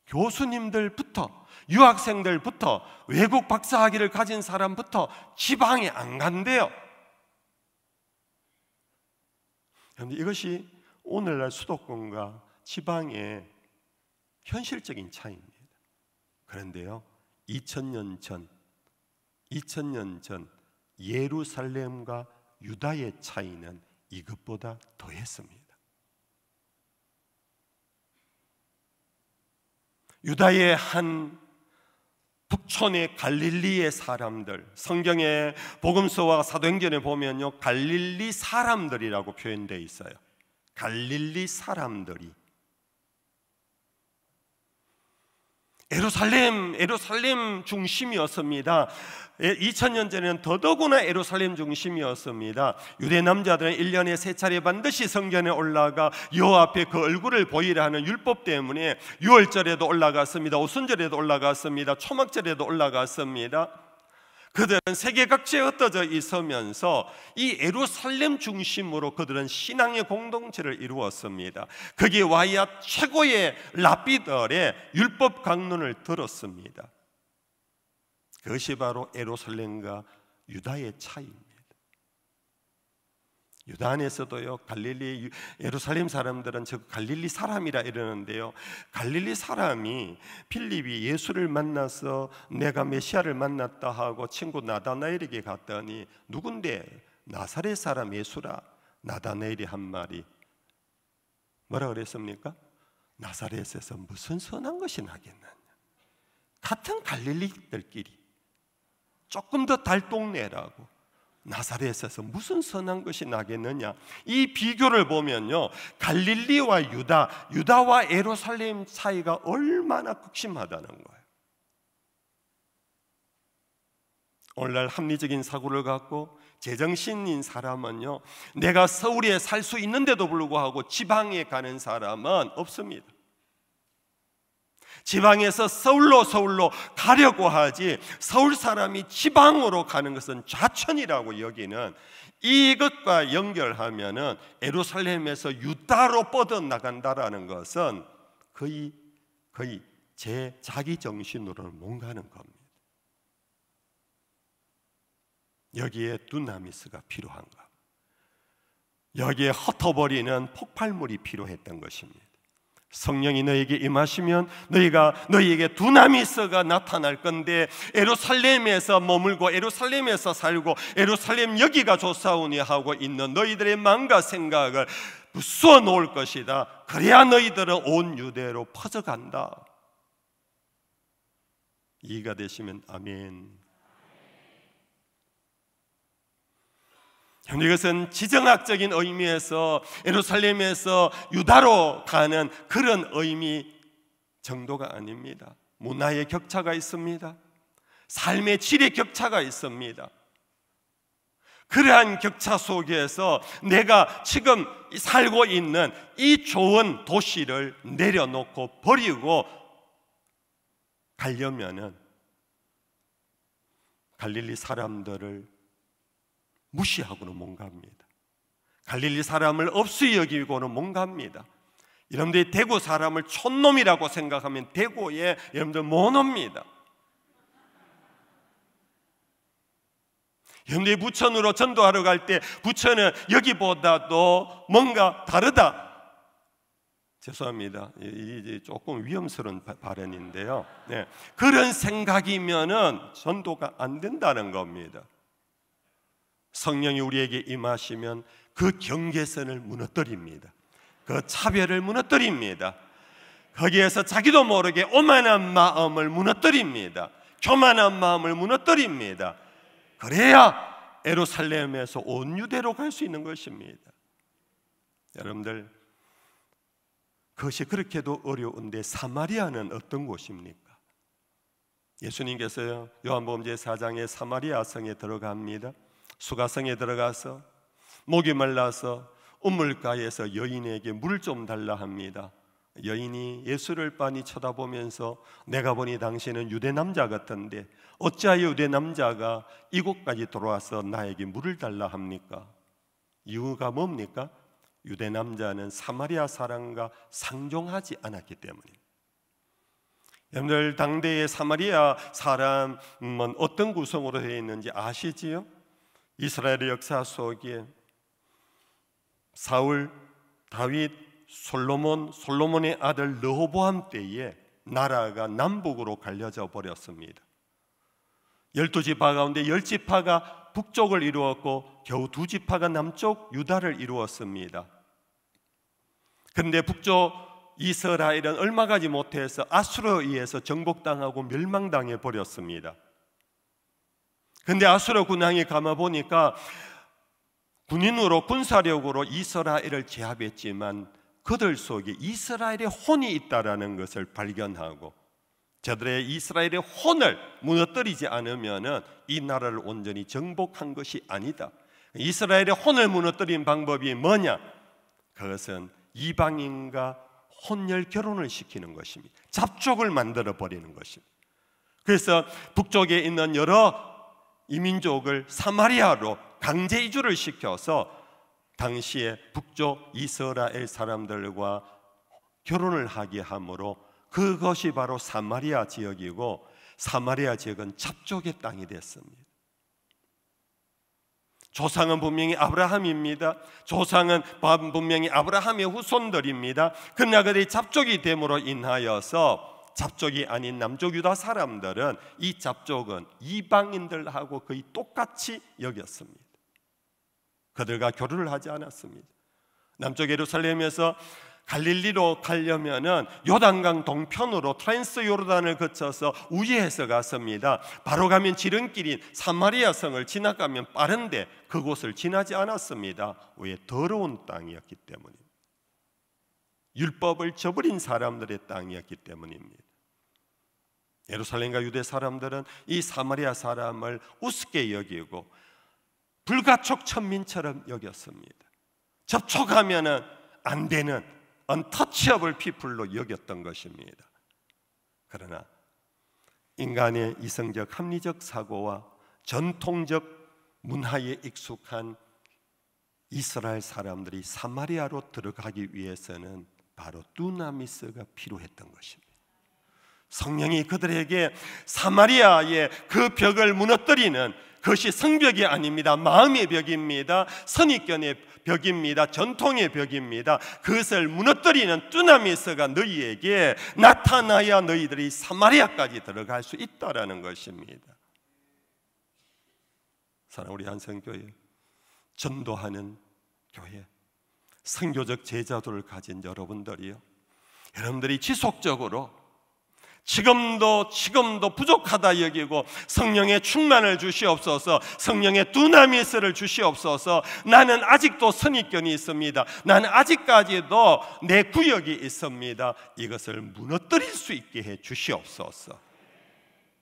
교수님들부터, 유학생들부터, 외국 박사학위를 가진 사람부터 지방에 안 간대요. 그런데 이것이 오늘날 수도권과 지방의 현실적인 차이입니다. 그런데요, 2000년 전 예루살렘과 유다의 차이는 이것보다 더했습니다. 유다의 한 북촌의 갈릴리의 사람들, 성경의 복음서와 사도행전에 보면요, 갈릴리 사람들이라고 표현되어 있어요. 갈릴리 사람들이 예루살렘 중심이었습니다. 2000년 전에는 더더구나 예루살렘 중심이었습니다. 유대 남자들은 1년에 3차례 반드시 성전에 올라가 여호와 앞에 그 얼굴을 보이라 하는 율법 때문에 유월절에도 올라갔습니다. 오순절에도 올라갔습니다. 초막절에도 올라갔습니다. 그들은 세계 각지에 흩어져 있으면서 이 예루살렘 중심으로 그들은 신앙의 공동체를 이루었습니다. 거기에 와야 최고의 랍비들의 율법 강론을 들었습니다. 그것이 바로 예루살렘과 유다의 차이입니다. 유다 안에서도요, 갈릴리, 예루살렘 사람들은 저 갈릴리 사람이라 이러는데요, 갈릴리 사람이 필립이 예수를 만나서 내가 메시아를 만났다 하고 친구 나다나엘에게 갔더니 누군데? 나사렛 사람 예수라. 나다나엘이 한 말이 뭐라 그랬습니까? 나사렛에서 무슨 선한 것이 나겠느냐. 같은 갈릴리들끼리 조금 더 달동네라고, 나사렛에서 무슨 선한 것이 나겠느냐. 이 비교를 보면요, 갈릴리와 유다와 예루살렘 차이가 얼마나 극심하다는 거예요. 오늘날 합리적인 사고를 갖고 제정신인 사람은요, 내가 서울에 살 수 있는데도 불구하고 지방에 가는 사람은 없습니다. 지방에서 서울로 가려고 하지, 서울 사람이 지방으로 가는 것은 좌천이라고 여기는, 이것과 연결하면은 예루살렘에서 유다로 뻗어나간다라는 것은 거의 제 자기 정신으로는 못 가는 겁니다. 여기에 두나미스가 필요한가? 여기에 흩어버리는 폭발물이 필요했던 것입니다. 성령이 너에게 임하시면 너희에게 두나미스가 나타날 건데, 예루살렘에서 머물고 예루살렘에서 살고 예루살렘 여기가 좋사오니 하고 있는 너희들의 마음과 생각을 부수어 놓을 것이다. 그래야 너희들은 온 유대로 퍼져간다. 이해가 되시면 아멘. 이것은 지정학적인 의미에서 예루살렘에서 유다로 가는 그런 의미 정도가 아닙니다. 문화의 격차가 있습니다. 삶의 질의 격차가 있습니다. 그러한 격차 속에서 내가 지금 살고 있는 이 좋은 도시를 내려놓고 버리고 가려면은 갈릴리 사람들을 무시하고는 못 갑니다. 갈릴리 사람을 없이 여기고는 못 갑니다. 여러분들이 대구 사람을 촌놈이라고 생각하면 대구에 여러분들 못 옵니다. 여러분들이 부천으로 전도하러 갈 때 부천은 여기보다도 뭔가 다르다. 죄송합니다. 이제 조금 위험스러운 발언인데요. 네. 그런 생각이면은 전도가 안 된다는 겁니다. 성령이 우리에게 임하시면 그 경계선을 무너뜨립니다. 그 차별을 무너뜨립니다. 거기에서 자기도 모르게 오만한 마음을 무너뜨립니다. 교만한 마음을 무너뜨립니다. 그래야 예루살렘에서 온 유대로 갈 수 있는 것입니다. 여러분들, 그것이 그렇게도 어려운데 사마리아는 어떤 곳입니까? 예수님께서요, 요한복음 제4장에 사마리아 성에 들어갑니다. 수가성에 들어가서 목이 말라서 우물가에서 여인에게 물 좀 달라 합니다. 여인이 예수를 빤히 쳐다보면서 내가 보니 당신은 유대 남자 같은데 어찌하여 유대 남자가 이곳까지 들어와서 나에게 물을 달라 합니까? 이유가 뭡니까? 유대 남자는 사마리아 사람과 상종하지 않았기 때문입니다. 여러분들, 당대의 사마리아 사람은 어떤 구성으로 되어 있는지 아시지요? 이스라엘의 역사 속에 사울, 다윗, 솔로몬의 아들 르호보암 때에 나라가 남북으로 갈려져 버렸습니다. 12지파 가운데 10지파가 북쪽을 이루었고 겨우 2지파가 남쪽 유다를 이루었습니다. 그런데 북쪽 이스라엘은 얼마 가지 못해서 아수르에 의해서 정복당하고 멸망당해 버렸습니다. 그런데 아수르 군왕이 감아보니까 군인으로 군사력으로 이스라엘을 제압했지만 그들 속에 이스라엘의 혼이 있다라는 것을 발견하고 저들의 이스라엘의 혼을 무너뜨리지 않으면 이 나라를 온전히 정복한 것이 아니다. 이스라엘의 혼을 무너뜨린 방법이 뭐냐? 그것은 이방인과 혼혈 결혼을 시키는 것입니다. 잡족을 만들어 버리는 것입니다. 그래서 북쪽에 있는 여러 이민족을 사마리아로 강제 이주를 시켜서 당시에 북쪽 이스라엘 사람들과 결혼을 하게 하므로 그것이 바로 사마리아 지역이고 사마리아 지역은 잡족의 땅이 됐습니다. 조상은 분명히 아브라함입니다. 조상은 분명히 아브라함의 후손들입니다. 그러나 그들이 잡족이 됨으로 인하여서 잡족이 아닌 남쪽 유다 사람들은 이 잡족은 이방인들하고 거의 똑같이 여겼습니다. 그들과 결혼을 하지 않았습니다. 남쪽 예루살렘에서 갈릴리로 가려면은 요단강 동편으로 트랜스 요르단을 거쳐서 우회해서 갔습니다. 바로 가면 지름길인 사마리아 성을 지나가면 빠른데 그곳을 지나지 않았습니다. 왜? 더러운 땅이었기 때문입니다. 율법을 저버린 사람들의 땅이었기 때문입니다. 예루살렘과 유대 사람들은 이 사마리아 사람을 우습게 여기고 불가촉 천민처럼 여겼습니다. 접촉하면 안 되는 untouchable people로 여겼던 것입니다. 그러나 인간의 이성적 합리적 사고와 전통적 문화에 익숙한 이스라엘 사람들이 사마리아로 들어가기 위해서는 바로 두나미스가 필요했던 것입니다. 성령이 그들에게 사마리아의 그 벽을 무너뜨리는 그것이 성벽이 아닙니다. 마음의 벽입니다. 선입견의 벽입니다. 전통의 벽입니다. 그것을 무너뜨리는 두나미스가 너희에게 나타나야 너희들이 사마리아까지 들어갈 수 있다라는 것입니다. 사랑하는 우리 한성교회, 전도하는 교회, 선교적 제자도를 가진 여러분들이요, 여러분들이 지속적으로 지금도 부족하다 여기고 성령의 충만을 주시옵소서, 성령의 두나미스를 주시옵소서, 나는 아직도 선입견이 있습니다, 나는 아직까지도 내 구역이 있습니다, 이것을 무너뜨릴 수 있게 해 주시옵소서.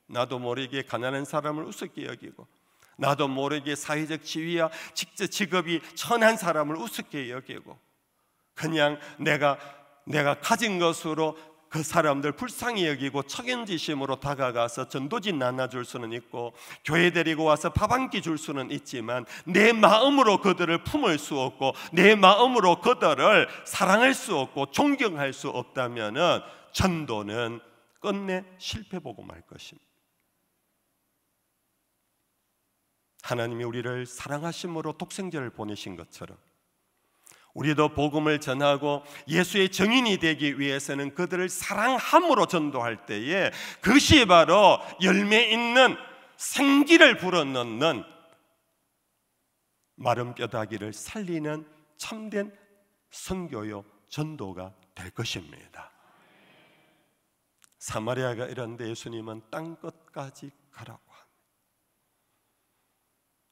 나도 모르게 가난한 사람을 우습게 여기고, 나도 모르게 사회적 지위와 직업이 천한 사람을 우습게 여기고, 그냥 내가 가진 것으로 그 사람들 불쌍히 여기고 책임지심으로 다가가서 전도지 나눠줄 수는 있고 교회 데리고 와서 밥 한 끼 줄 수는 있지만 내 마음으로 그들을 품을 수 없고 내 마음으로 그들을 사랑할 수 없고 존경할 수 없다면 전도는 끝내 실패보고 말 것입니다. 하나님이 우리를 사랑하심으로 독생자를 보내신 것처럼 우리도 복음을 전하고 예수의 증인이 되기 위해서는 그들을 사랑함으로 전도할 때에 그것이 바로 열매 있는 생기를 불어넣는 마른 뼈다귀를 살리는 참된 선교요 전도가 될 것입니다. 사마리아가 이런데 예수님은 땅 끝까지 가라고 합니다.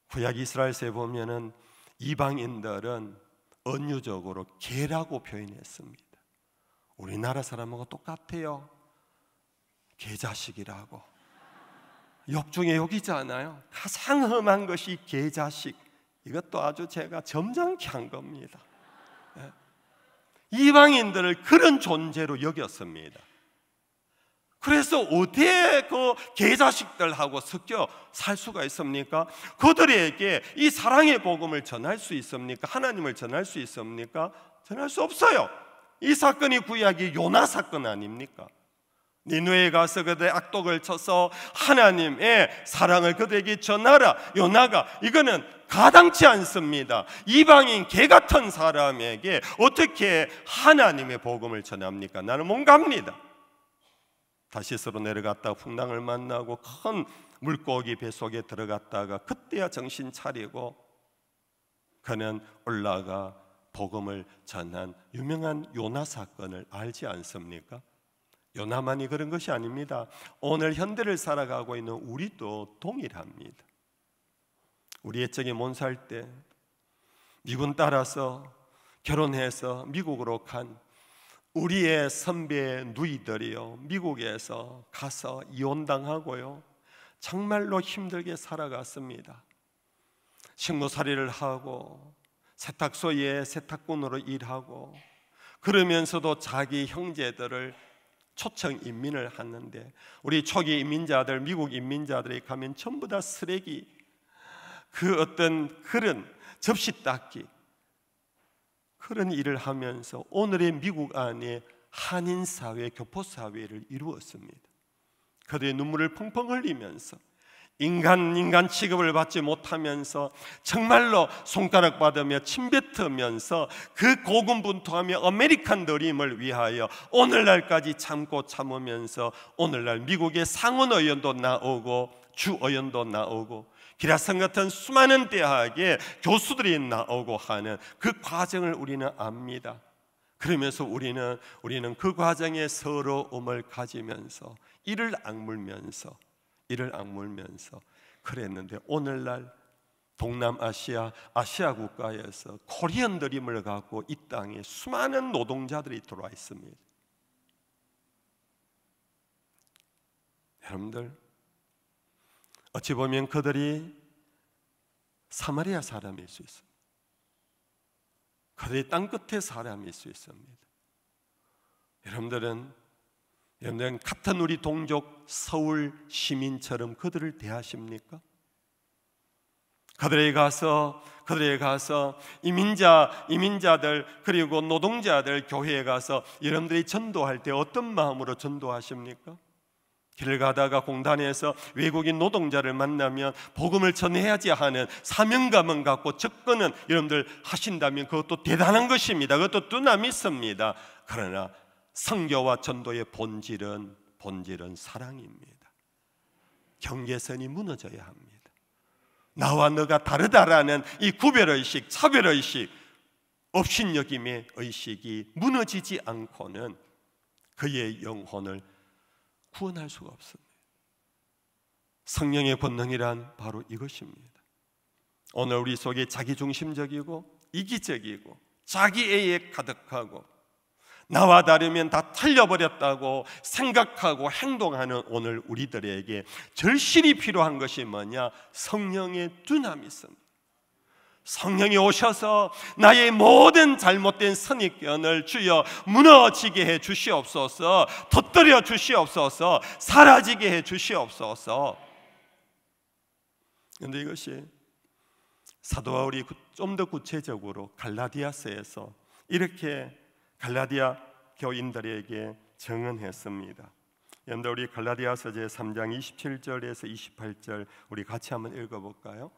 구약 이스라엘서에 보면은 이방인들은 은유적으로 개라고 표현했습니다. 우리나라 사람하고 똑같아요. 개자식이라고. 욕 중에 욕이잖아요. 가장 험한 것이 개자식. 이것도 아주 제가 점잖게 한 겁니다. 이방인들을 그런 존재로 여겼습니다. 그래서 어떻게 그 개자식들하고 섞여 살 수가 있습니까? 그들에게 이 사랑의 복음을 전할 수 있습니까? 하나님을 전할 수 있습니까? 전할 수 없어요. 이 사건이 구약의 요나 사건 아닙니까? 니느웨에 가서 그들의 악독을 쳐서 하나님의 사랑을 그들에게 전하라. 요나가 이거는 가당치 않습니다. 이방인 개 같은 사람에게 어떻게 하나님의 복음을 전합니까? 나는 못 갑니다. 다시스로 내려갔다가 풍랑을 만나고 큰 물고기 뱃속에 들어갔다가 그때야 정신 차리고 그는 올라가 복음을 전한 유명한 요나 사건을 알지 않습니까? 요나만이 그런 것이 아닙니다. 오늘 현대를 살아가고 있는 우리도 동일합니다. 우리 옛적에 몬살 때 미군 따라서 결혼해서 미국으로 간 우리의 선배 누이들이요, 미국에서 가서 이혼당하고요, 정말로 힘들게 살아갔습니다. 식모살이를 하고 세탁소에 세탁꾼으로 일하고 그러면서도 자기 형제들을 초청 인민을 하는데 우리 초기 인민자들, 미국 인민자들이 가면 전부 다 쓰레기, 그 어떤 그런 접시 닦기, 그런 일을 하면서 오늘의 미국 안에 한인사회, 교포사회를 이루었습니다. 그들의 눈물을 펑펑 흘리면서 인간 취급을 받지 못하면서 정말로 손가락 받으며 침뱉으면서 그 고군분투하며 아메리칸 드림을 위하여 오늘날까지 참고 참으면서 오늘날 미국의 상원의원도 나오고 주의원도 나오고 기라성 같은 수많은 대학의 교수들이 나오고 하는 그 과정을 우리는 압니다. 그러면서 우리는 그 과정에 서러움을 가지면서 이를 악물면서 그랬는데 오늘날 동남아시아, 아시아 국가에서 코리안 드림을 갖고 이 땅에 수많은 노동자들이 들어와 있습니다. 여러분들, 어찌 보면 그들이 사마리아 사람일 수 있습니다. 그들이 땅끝의 사람일 수 있습니다. 여러분들은 여러분, 같은 우리 동족 서울 시민처럼 그들을 대하십니까? 그들에게 가서 이민자들 그리고 노동자들 교회에 가서 여러분들이 전도할 때 어떤 마음으로 전도하십니까? 길을 가다가 공단에서 외국인 노동자를 만나면 복음을 전해야지 하는 사명감을 갖고 접근은 여러분들 하신다면 그것도 대단한 것입니다. 그것도 뜨나밌습니다. 그러나 선교와 전도의 본질은 사랑입니다. 경계선이 무너져야 합니다. 나와 너가 다르다라는 이 구별의식, 차별의식, 업신여김의 의식이 무너지지 않고는 그의 영혼을 구원할 수가 없습니다. 성령의 권능이란 바로 이것입니다. 오늘 우리 속에 자기중심적이고 이기적이고 자기애에 가득하고 나와 다르면 다 틀려버렸다고 생각하고 행동하는 오늘 우리들에게 절실히 필요한 것이 뭐냐? 성령의 두나미입니다. 성령이 오셔서 나의 모든 잘못된 선입견을 주여 무너지게 해 주시옵소서, 터뜨려 주시옵소서, 사라지게 해 주시옵소서. 그런데 이것이 사도 바울이 좀 더 구체적으로 갈라디아서에서 이렇게 갈라디아 교인들에게 증언했습니다. 여러분들, 우리 갈라디아서 제3장 27절에서 28절 우리 같이 한번 읽어볼까요?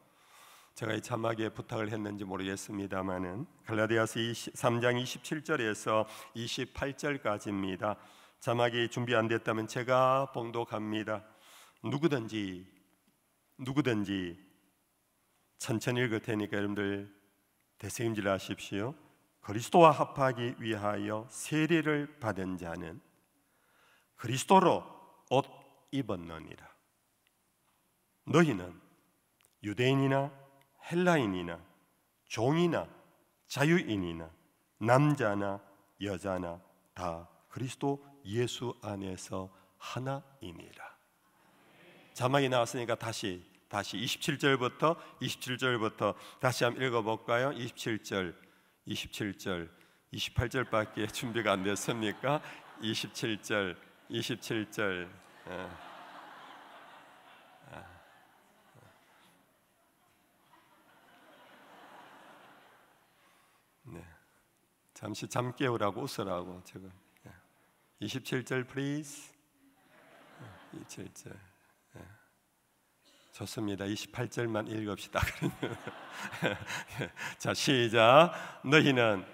제가 이 자막에 부탁을 했는지 모르겠습니다만은 갈라디아서 3장 27절에서 28절까지입니다. 자막이 준비 안 됐다면 제가 봉독합니다. 누구든지 천천히 읽을 테니까 여러분들 대책임질 하십시오. 그리스도와 합하기 위하여 세례를 받은 자는 그리스도로 옷 입었느니라. 너희는 유대인이나 헬라인이나 종이나 자유인이나 남자나 여자나 다 그리스도 예수 안에서 하나이니라. 자막이 나왔으니까 다시 27절부터 다시 한번 읽어볼까요? 27절 28절밖에 준비가 안 됐습니까? 27절 네. 잠시 잠 깨우라고 웃으라고 제가 27절 please. 27절 좋습니다. 28절만 읽읍시다. 자, 시작. 너희는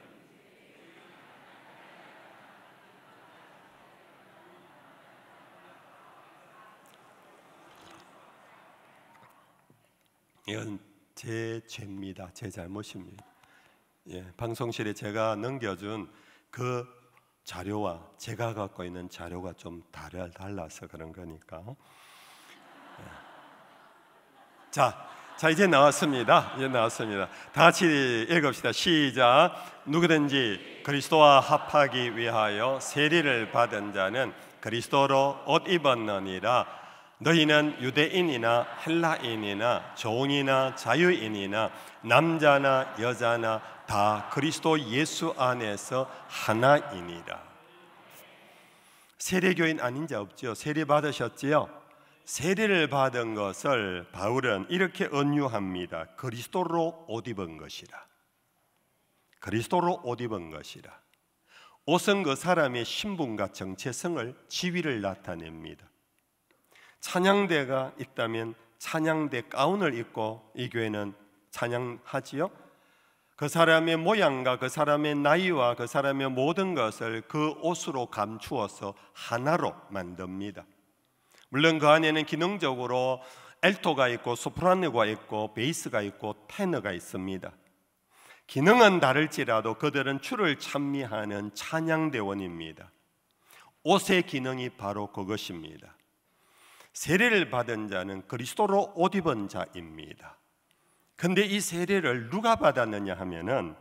이건 제 죄입니다. 제 잘못입니다. 방송실에 제가 넘겨준 그 자료와 제가 갖고 있는 자료가 좀 달라서 그런 거니까. 자, 이제 나왔습니다. 다 같이 읽읍시다. 시작. 누구든지 그리스도와 합하기 위하여 세례를 받은 자는 그리스도로 옷 입었느니라. 너희는 유대인이나 헬라인이나 종이나 자유인이나 남자나 여자나 다 그리스도 예수 안에서 하나이니라. 세례교인 아닌 자 없죠? 세례 받으셨지요? 세례를 받은 것을 바울은 이렇게 언유합니다. 그리스도로 옷 입은 것이라. 그리스도로 옷 입은 것이라. 옷은 그 사람의 신분과 정체성을, 지위를 나타냅니다. 찬양대가 있다면 찬양대 가운을 입고 이 교회는 찬양하지요. 그 사람의 모양과 그 사람의 나이와 그 사람의 모든 것을 그 옷으로 감추어서 하나로 만듭니다. 물론 그 안에는 기능적으로 엘토가 있고 소프라노가 있고 베이스가 있고 테너가 있습니다. 기능은 다를지라도 그들은 주를 찬미하는 찬양대원입니다. 옷의 기능이 바로 그것입니다. 세례를 받은 자는 그리스도로 옷 입은 자입니다. 근데 이 세례를 누가 받았느냐 하면은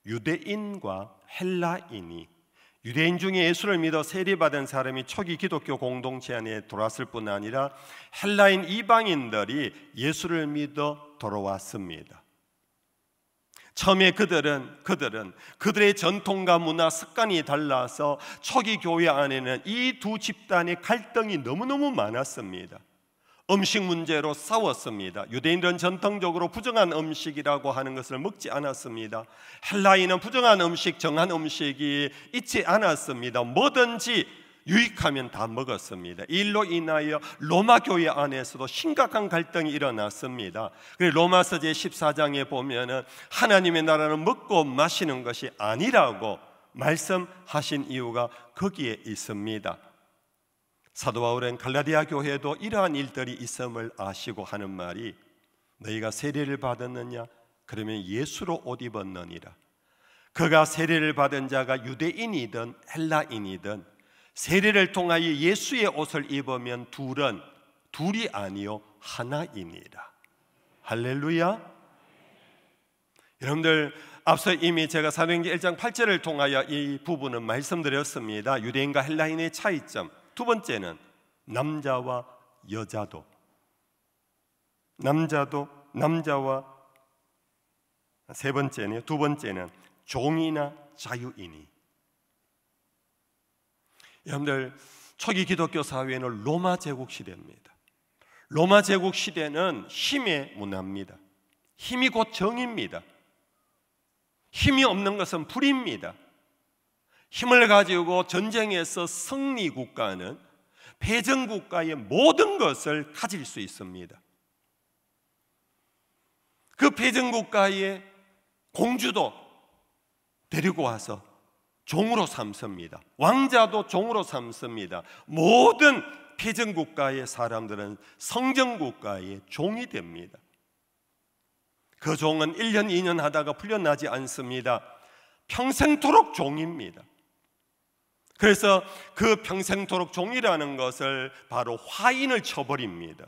유대인과 헬라인이, 유대인 중에 예수를 믿어 세례받은 사람이 초기 기독교 공동체 안에 들어왔을 뿐 아니라 헬라인 이방인들이 예수를 믿어 들어왔습니다. 처음에 그들의 전통과 문화 습관이 달라서 초기 교회 안에는 이 두 집단의 갈등이 너무너무 많았습니다. 음식 문제로 싸웠습니다. 유대인들은 전통적으로 부정한 음식이라고 하는 것을 먹지 않았습니다. 헬라인은 부정한 음식, 정한 음식이 있지 않았습니다. 뭐든지 유익하면 다 먹었습니다. 이 일로 인하여 로마 교회 안에서도 심각한 갈등이 일어났습니다. 그래서 로마서 제14장에 보면은 하나님의 나라는 먹고 마시는 것이 아니라고 말씀하신 이유가 거기에 있습니다. 사도 바울은 갈라디아 교회도 이러한 일들이 있음을 아시고 하는 말이, 너희가 세례를 받았느냐? 그러면 예수로 옷 입었느니라. 그가 세례를 받은 자가 유대인이든 헬라인이든 세례를 통하여 예수의 옷을 입으면 둘이 아니요 하나이니라. 할렐루야. 여러분들, 앞서 이미 제가 사도행전 1장 8절을 통하여 이 부분은 말씀드렸습니다. 유대인과 헬라인의 차이점. 두 번째는 남자와 남자와 세 번째는, 두 번째는 종이나 자유인이. 여러분들, 초기 기독교 사회는 로마 제국 시대입니다. 로마 제국 시대는 힘의 문화입니다. 힘이 곧 정입니다. 힘이 없는 것은 불입니다. 힘을 가지고 전쟁에서 승리 국가는 패전 국가의 모든 것을 가질 수 있습니다. 그 패전 국가의 공주도 데리고 와서 종으로 삼습니다. 왕자도 종으로 삼습니다. 모든 패전 국가의 사람들은 성전 국가의 종이 됩니다. 그 종은 1년, 2년 하다가 풀려나지 않습니다. 평생토록 종입니다. 그래서 그 평생토록 종이라는 것을 바로 화인을 쳐버립니다.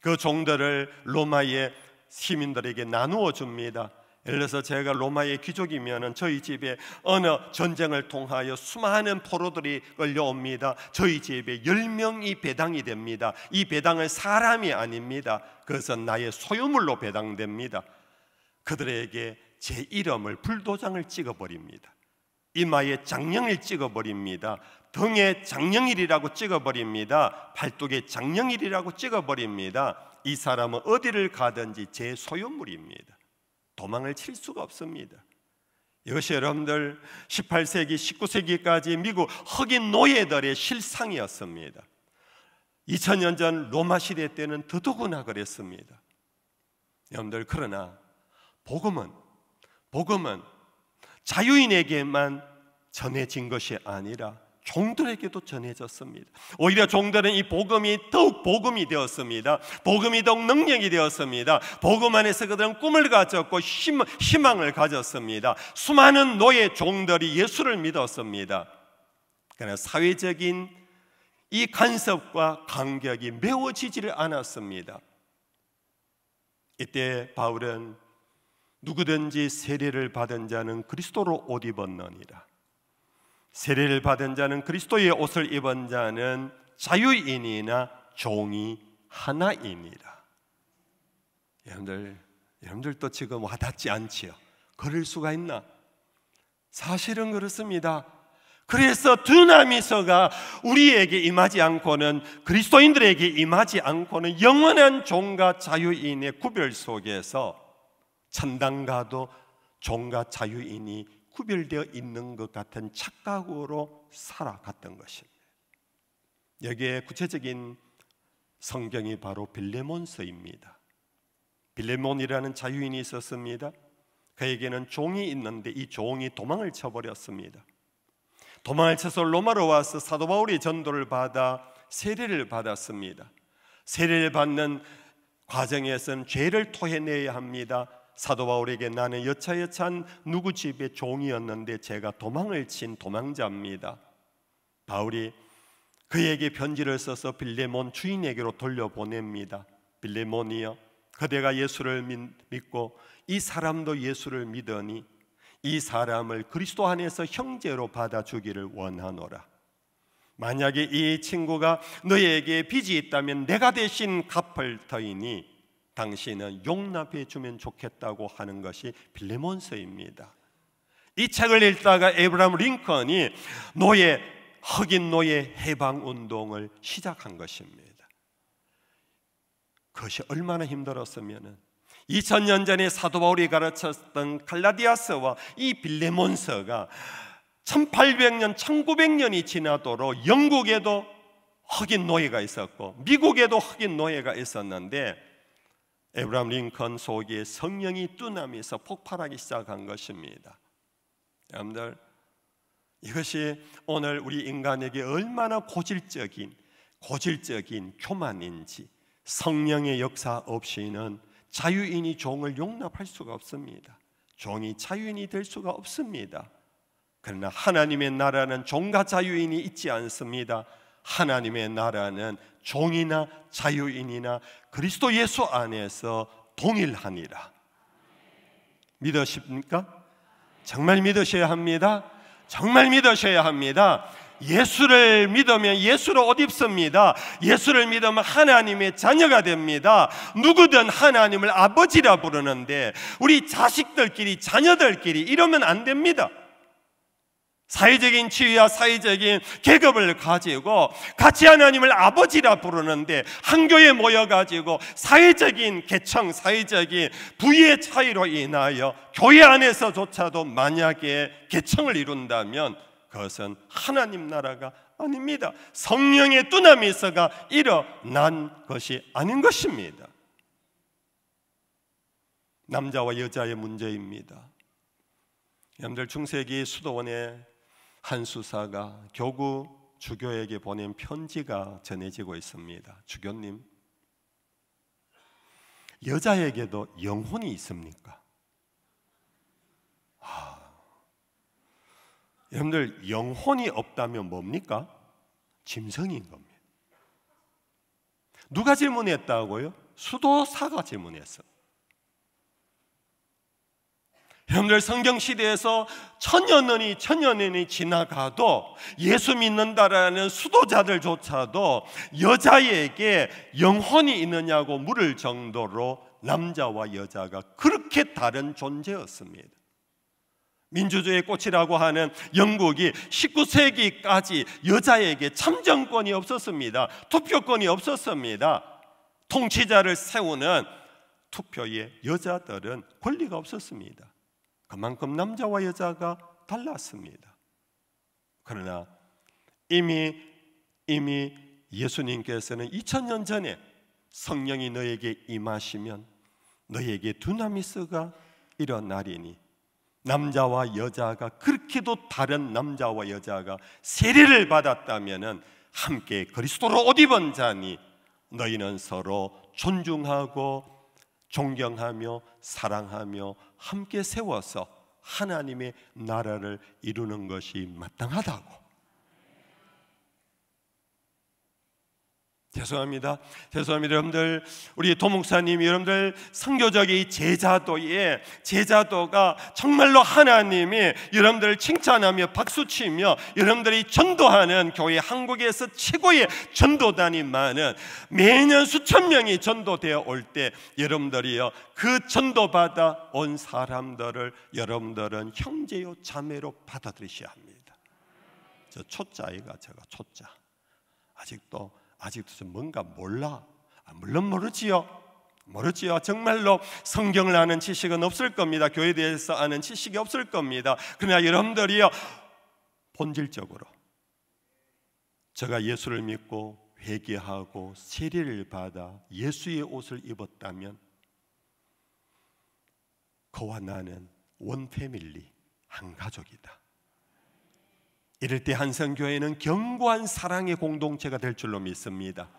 그 종들을 로마의 시민들에게 나누어 줍니다. 예를 들어서 제가 로마의 귀족이면 저희 집에 어느 전쟁을 통하여 수많은 포로들이 끌려옵니다. 저희 집에 10명이 배당이 됩니다. 이 배당은 사람이 아닙니다. 그것은 나의 소유물로 배당됩니다. 그들에게 제 이름을 불도장을 찍어버립니다. 이마에 장령을 찍어버립니다. 등에 장령일이라고 찍어버립니다. 팔뚝에 장령일이라고 찍어버립니다. 이 사람은 어디를 가든지 제 소유물입니다. 도망을 칠 수가 없습니다. 이것이 여러분들 18세기, 19세기까지 미국 흑인 노예들의 실상이었습니다. 2000년 전 로마 시대 때는 더더구나 그랬습니다. 여러분들, 그러나 복음은 자유인에게만 전해진 것이 아니라 종들에게도 전해졌습니다. 오히려 종들은 이 복음이 더욱 복음이 되었습니다. 복음이 더욱 능력이 되었습니다. 복음 안에서 그들은 꿈을 가졌고 희망을 가졌습니다. 수많은 노예 종들이 예수를 믿었습니다. 그러나 사회적인 이 간섭과 간격이 메워지지를 않았습니다. 이때 바울은 누구든지 세례를 받은 자는 그리스도로 옷 입었느니라. 세례를 받은 자는 그리스도의 옷을 입은 자는 자유인이나 종이 하나이니라. 여러분들도 지금 와닿지 않지요? 그럴 수가 있나? 사실은 그렇습니다. 그래서 두나미서가 우리에게 임하지 않고는, 그리스도인들에게 임하지 않고는 영원한 종과 자유인의 구별 속에서 천당가도 종과 자유인이 구별되어 있는 것 같은 착각으로 살아갔던 것입니다. 여기에 구체적인 성경이 바로 빌레몬서입니다. 빌레몬이라는 자유인이 있었습니다. 그에게는 종이 있는데 이 종이 도망을 쳐버렸습니다. 도망을 쳐서 로마로 와서 사도 바울의 전도를 받아 세례를 받았습니다. 세례를 받는 과정에서는 죄를 토해내야 합니다. 사도 바울에게 나는 여차여차한 누구 집의 종이었는데 제가 도망을 친 도망자입니다. 바울이 그에게 편지를 써서 빌레몬 주인에게로 돌려보냅니다. 빌레몬이여, 그대가 예수를 믿고 이 사람도 예수를 믿으니 이 사람을 그리스도 안에서 형제로 받아주기를 원하노라. 만약에 이 친구가 너에게 빚이 있다면 내가 대신 갚을 터이니 당신은 용납해 주면 좋겠다고 하는 것이 빌레몬서입니다. 이 책을 읽다가 에브라임 링컨이 흑인 노예 해방 운동을 시작한 것입니다. 그것이 얼마나 힘들었으면 2000년 전에 사도 바울이 가르쳤던 갈라디아서와 이 빌레몬서가 1800년, 1900년이 지나도록 영국에도 흑인 노예가 있었고 미국에도 흑인 노예가 있었는데 에브라임 링컨 속에 성령이 뚜나면서 폭발하기 시작한 것입니다. 여러분들, 이것이 오늘 우리 인간에게 얼마나 고질적인 교만인지, 성령의 역사 없이는 자유인이 종을 용납할 수가 없습니다. 종이 자유인이 될 수가 없습니다. 그러나 하나님의 나라는 종과 자유인이 있지 않습니다. 하나님의 나라는 종이나 자유인이나 그리스도 예수 안에서 동일하니라. 믿으십니까? 정말 믿으셔야 합니다. 정말 믿으셔야 합니다. 예수를 믿으면 예수로 옷 입습니다. 예수를 믿으면 하나님의 자녀가 됩니다. 누구든 하나님을 아버지라 부르는데 우리 자식들끼리, 자녀들끼리 이러면 안 됩니다. 사회적인 지위와 사회적인 계급을 가지고 같이 하나님을 아버지라 부르는데 한 교회에 모여가지고 사회적인 계층, 사회적인 부의 차이로 인하여 교회 안에서조차도 만약에 계층을 이룬다면 그것은 하나님 나라가 아닙니다. 성령의 뚜나미서가 일어난 것이 아닌 것입니다. 남자와 여자의 문제입니다. 여러분들, 중세기 수도원의 한 수사가 교구 주교에게 보낸 편지가 전해지고 있습니다. 주교님, 여자에게도 영혼이 있습니까? 여러분들, 영혼이 없다면 뭡니까? 짐승인 겁니다. 누가 질문했다고요? 수도사가 질문했어. 여러분들, 성경시대에서 천여년이 지나가도 예수 믿는다라는 수도자들조차도 여자에게 영혼이 있느냐고 물을 정도로 남자와 여자가 그렇게 다른 존재였습니다. 민주주의의 꽃이라고 하는 영국이 19세기까지 여자에게 참정권이 없었습니다. 투표권이 없었습니다. 통치자를 세우는 투표에 여자들은 권리가 없었습니다. 그만큼 남자와 여자가 달랐습니다. 그러나 이미 예수님께서는 2000년 전에 성령이 너에게 임하시면 너에게 두나미스가 일어나리니, 남자와 여자가 그렇게도 다른 남자와 여자가 세례를 받았다면 함께 그리스도로 옷 입은 자니 너희는 서로 존중하고 존경하며 사랑하며 함께 세워서 하나님의 나라를 이루는 것이 마땅하다고. 죄송합니다. 여러분들, 우리 도목사님, 여러분들 선교적인 제자도가 정말로 하나님이 여러분들을 칭찬하며 박수치며 여러분들이 전도하는 교회, 한국에서 최고의 전도단이 많은, 매년 수천 명이 전도되어 올 때 여러분들이요, 그 전도받아 온 사람들을 여러분들은 형제요 자매로 받아들이셔야 합니다. 저 초짜아이가 제가 초짜, 아직도 뭔가 몰라. 물론 모르지요. 정말로 성경을 아는 지식은 없을 겁니다. 교회에 대해서 아는 지식이 없을 겁니다. 그러나 여러분들이요, 본질적으로 제가 예수를 믿고 회개하고 세례를 받아 예수의 옷을 입었다면 그와 나는 원 패밀리, 한 가족이다. 이럴 때 한성교회는 견고한 사랑의 공동체가 될 줄로 믿습니다.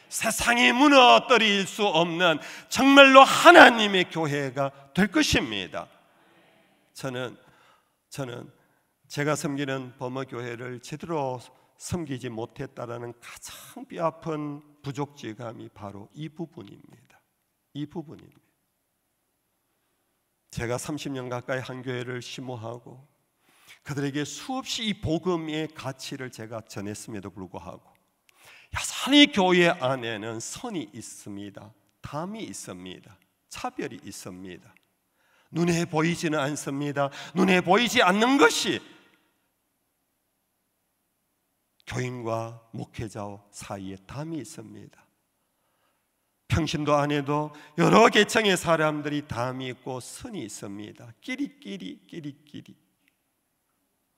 세상이 무너뜨릴 수 없는 정말로 하나님의 교회가 될 것입니다. 저는 제가 섬기는 범어교회를 제대로 섬기지 못했다라는 가장 뼈아픈 부족지감이 바로 이 부분입니다. 제가 30년 가까이 한 교회를 심호하고 그들에게 수없이 이 복음의 가치를 제가 전했음에도 불구하고 여전히 교회 안에는 선이 있습니다. 담이 있습니다. 차별이 있습니다. 눈에 보이지는 않습니다. 눈에 보이지 않는 것이 교인과 목회자 사이에 담이 있습니다. 평신도 안에도 여러 계층의 사람들이 담이 있고 선이 있습니다. 끼리끼리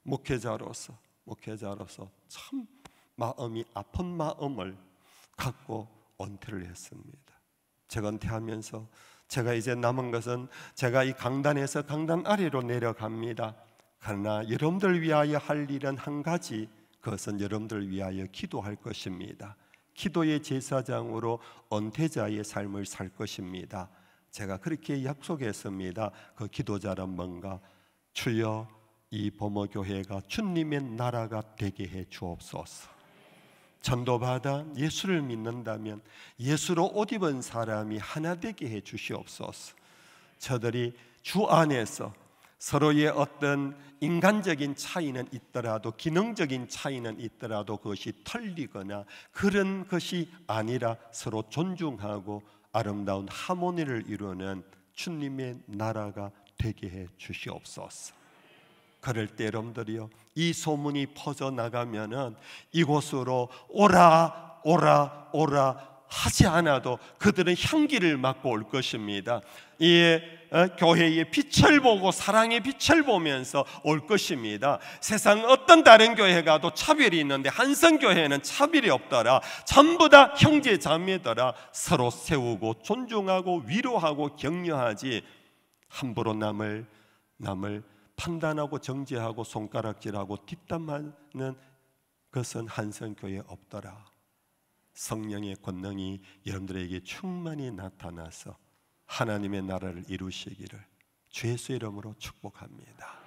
목회자로서 참 마음이 아픈 마음을 갖고 은퇴를 했습니다. 제가 은퇴하면서 제가 이제 남은 것은 제가 이 강단에서 강단 아래로 내려갑니다. 그러나 여러분들 위하여 할 일은 한 가지, 그것은 여러분들 위하여 기도할 것입니다. 기도의 제사장으로 은퇴자의 삶을 살 것입니다. 제가 그렇게 약속했습니다. 그 기도자란 뭔가, 주여 이 범어교회가 주님의 나라가 되게 해 주옵소서. 전도받아 예수를 믿는다면 예수로 옷 입은 사람이 하나 되게 해 주시옵소서. 저들이 주 안에서 서로의 어떤 인간적인 차이는 있더라도, 기능적인 차이는 있더라도 그것이 털리거나 그런 것이 아니라 서로 존중하고 아름다운 하모니를 이루는 주님의 나라가 되게 해 주시옵소서. 그럴 때 여러분들이요, 이 소문이 퍼져나가면은 이곳으로 오라 하지 않아도 그들은 향기를 맡고 올 것입니다. 이 교회의 빛을 보고 사랑의 빛을 보면서 올 것입니다. 세상 어떤 다른 교회 가도 차별이 있는데 한성교회는 차별이 없더라. 전부 다 형제 자매더라. 서로 세우고 존중하고 위로하고 격려하지, 함부로 남을 판단하고 정죄하고 손가락질하고 뒷담하는 것은 한성교회에 없더라. 성령의 권능이 여러분들에게 충만히 나타나서 하나님의 나라를 이루시기를 주 예수의 이름으로 축복합니다.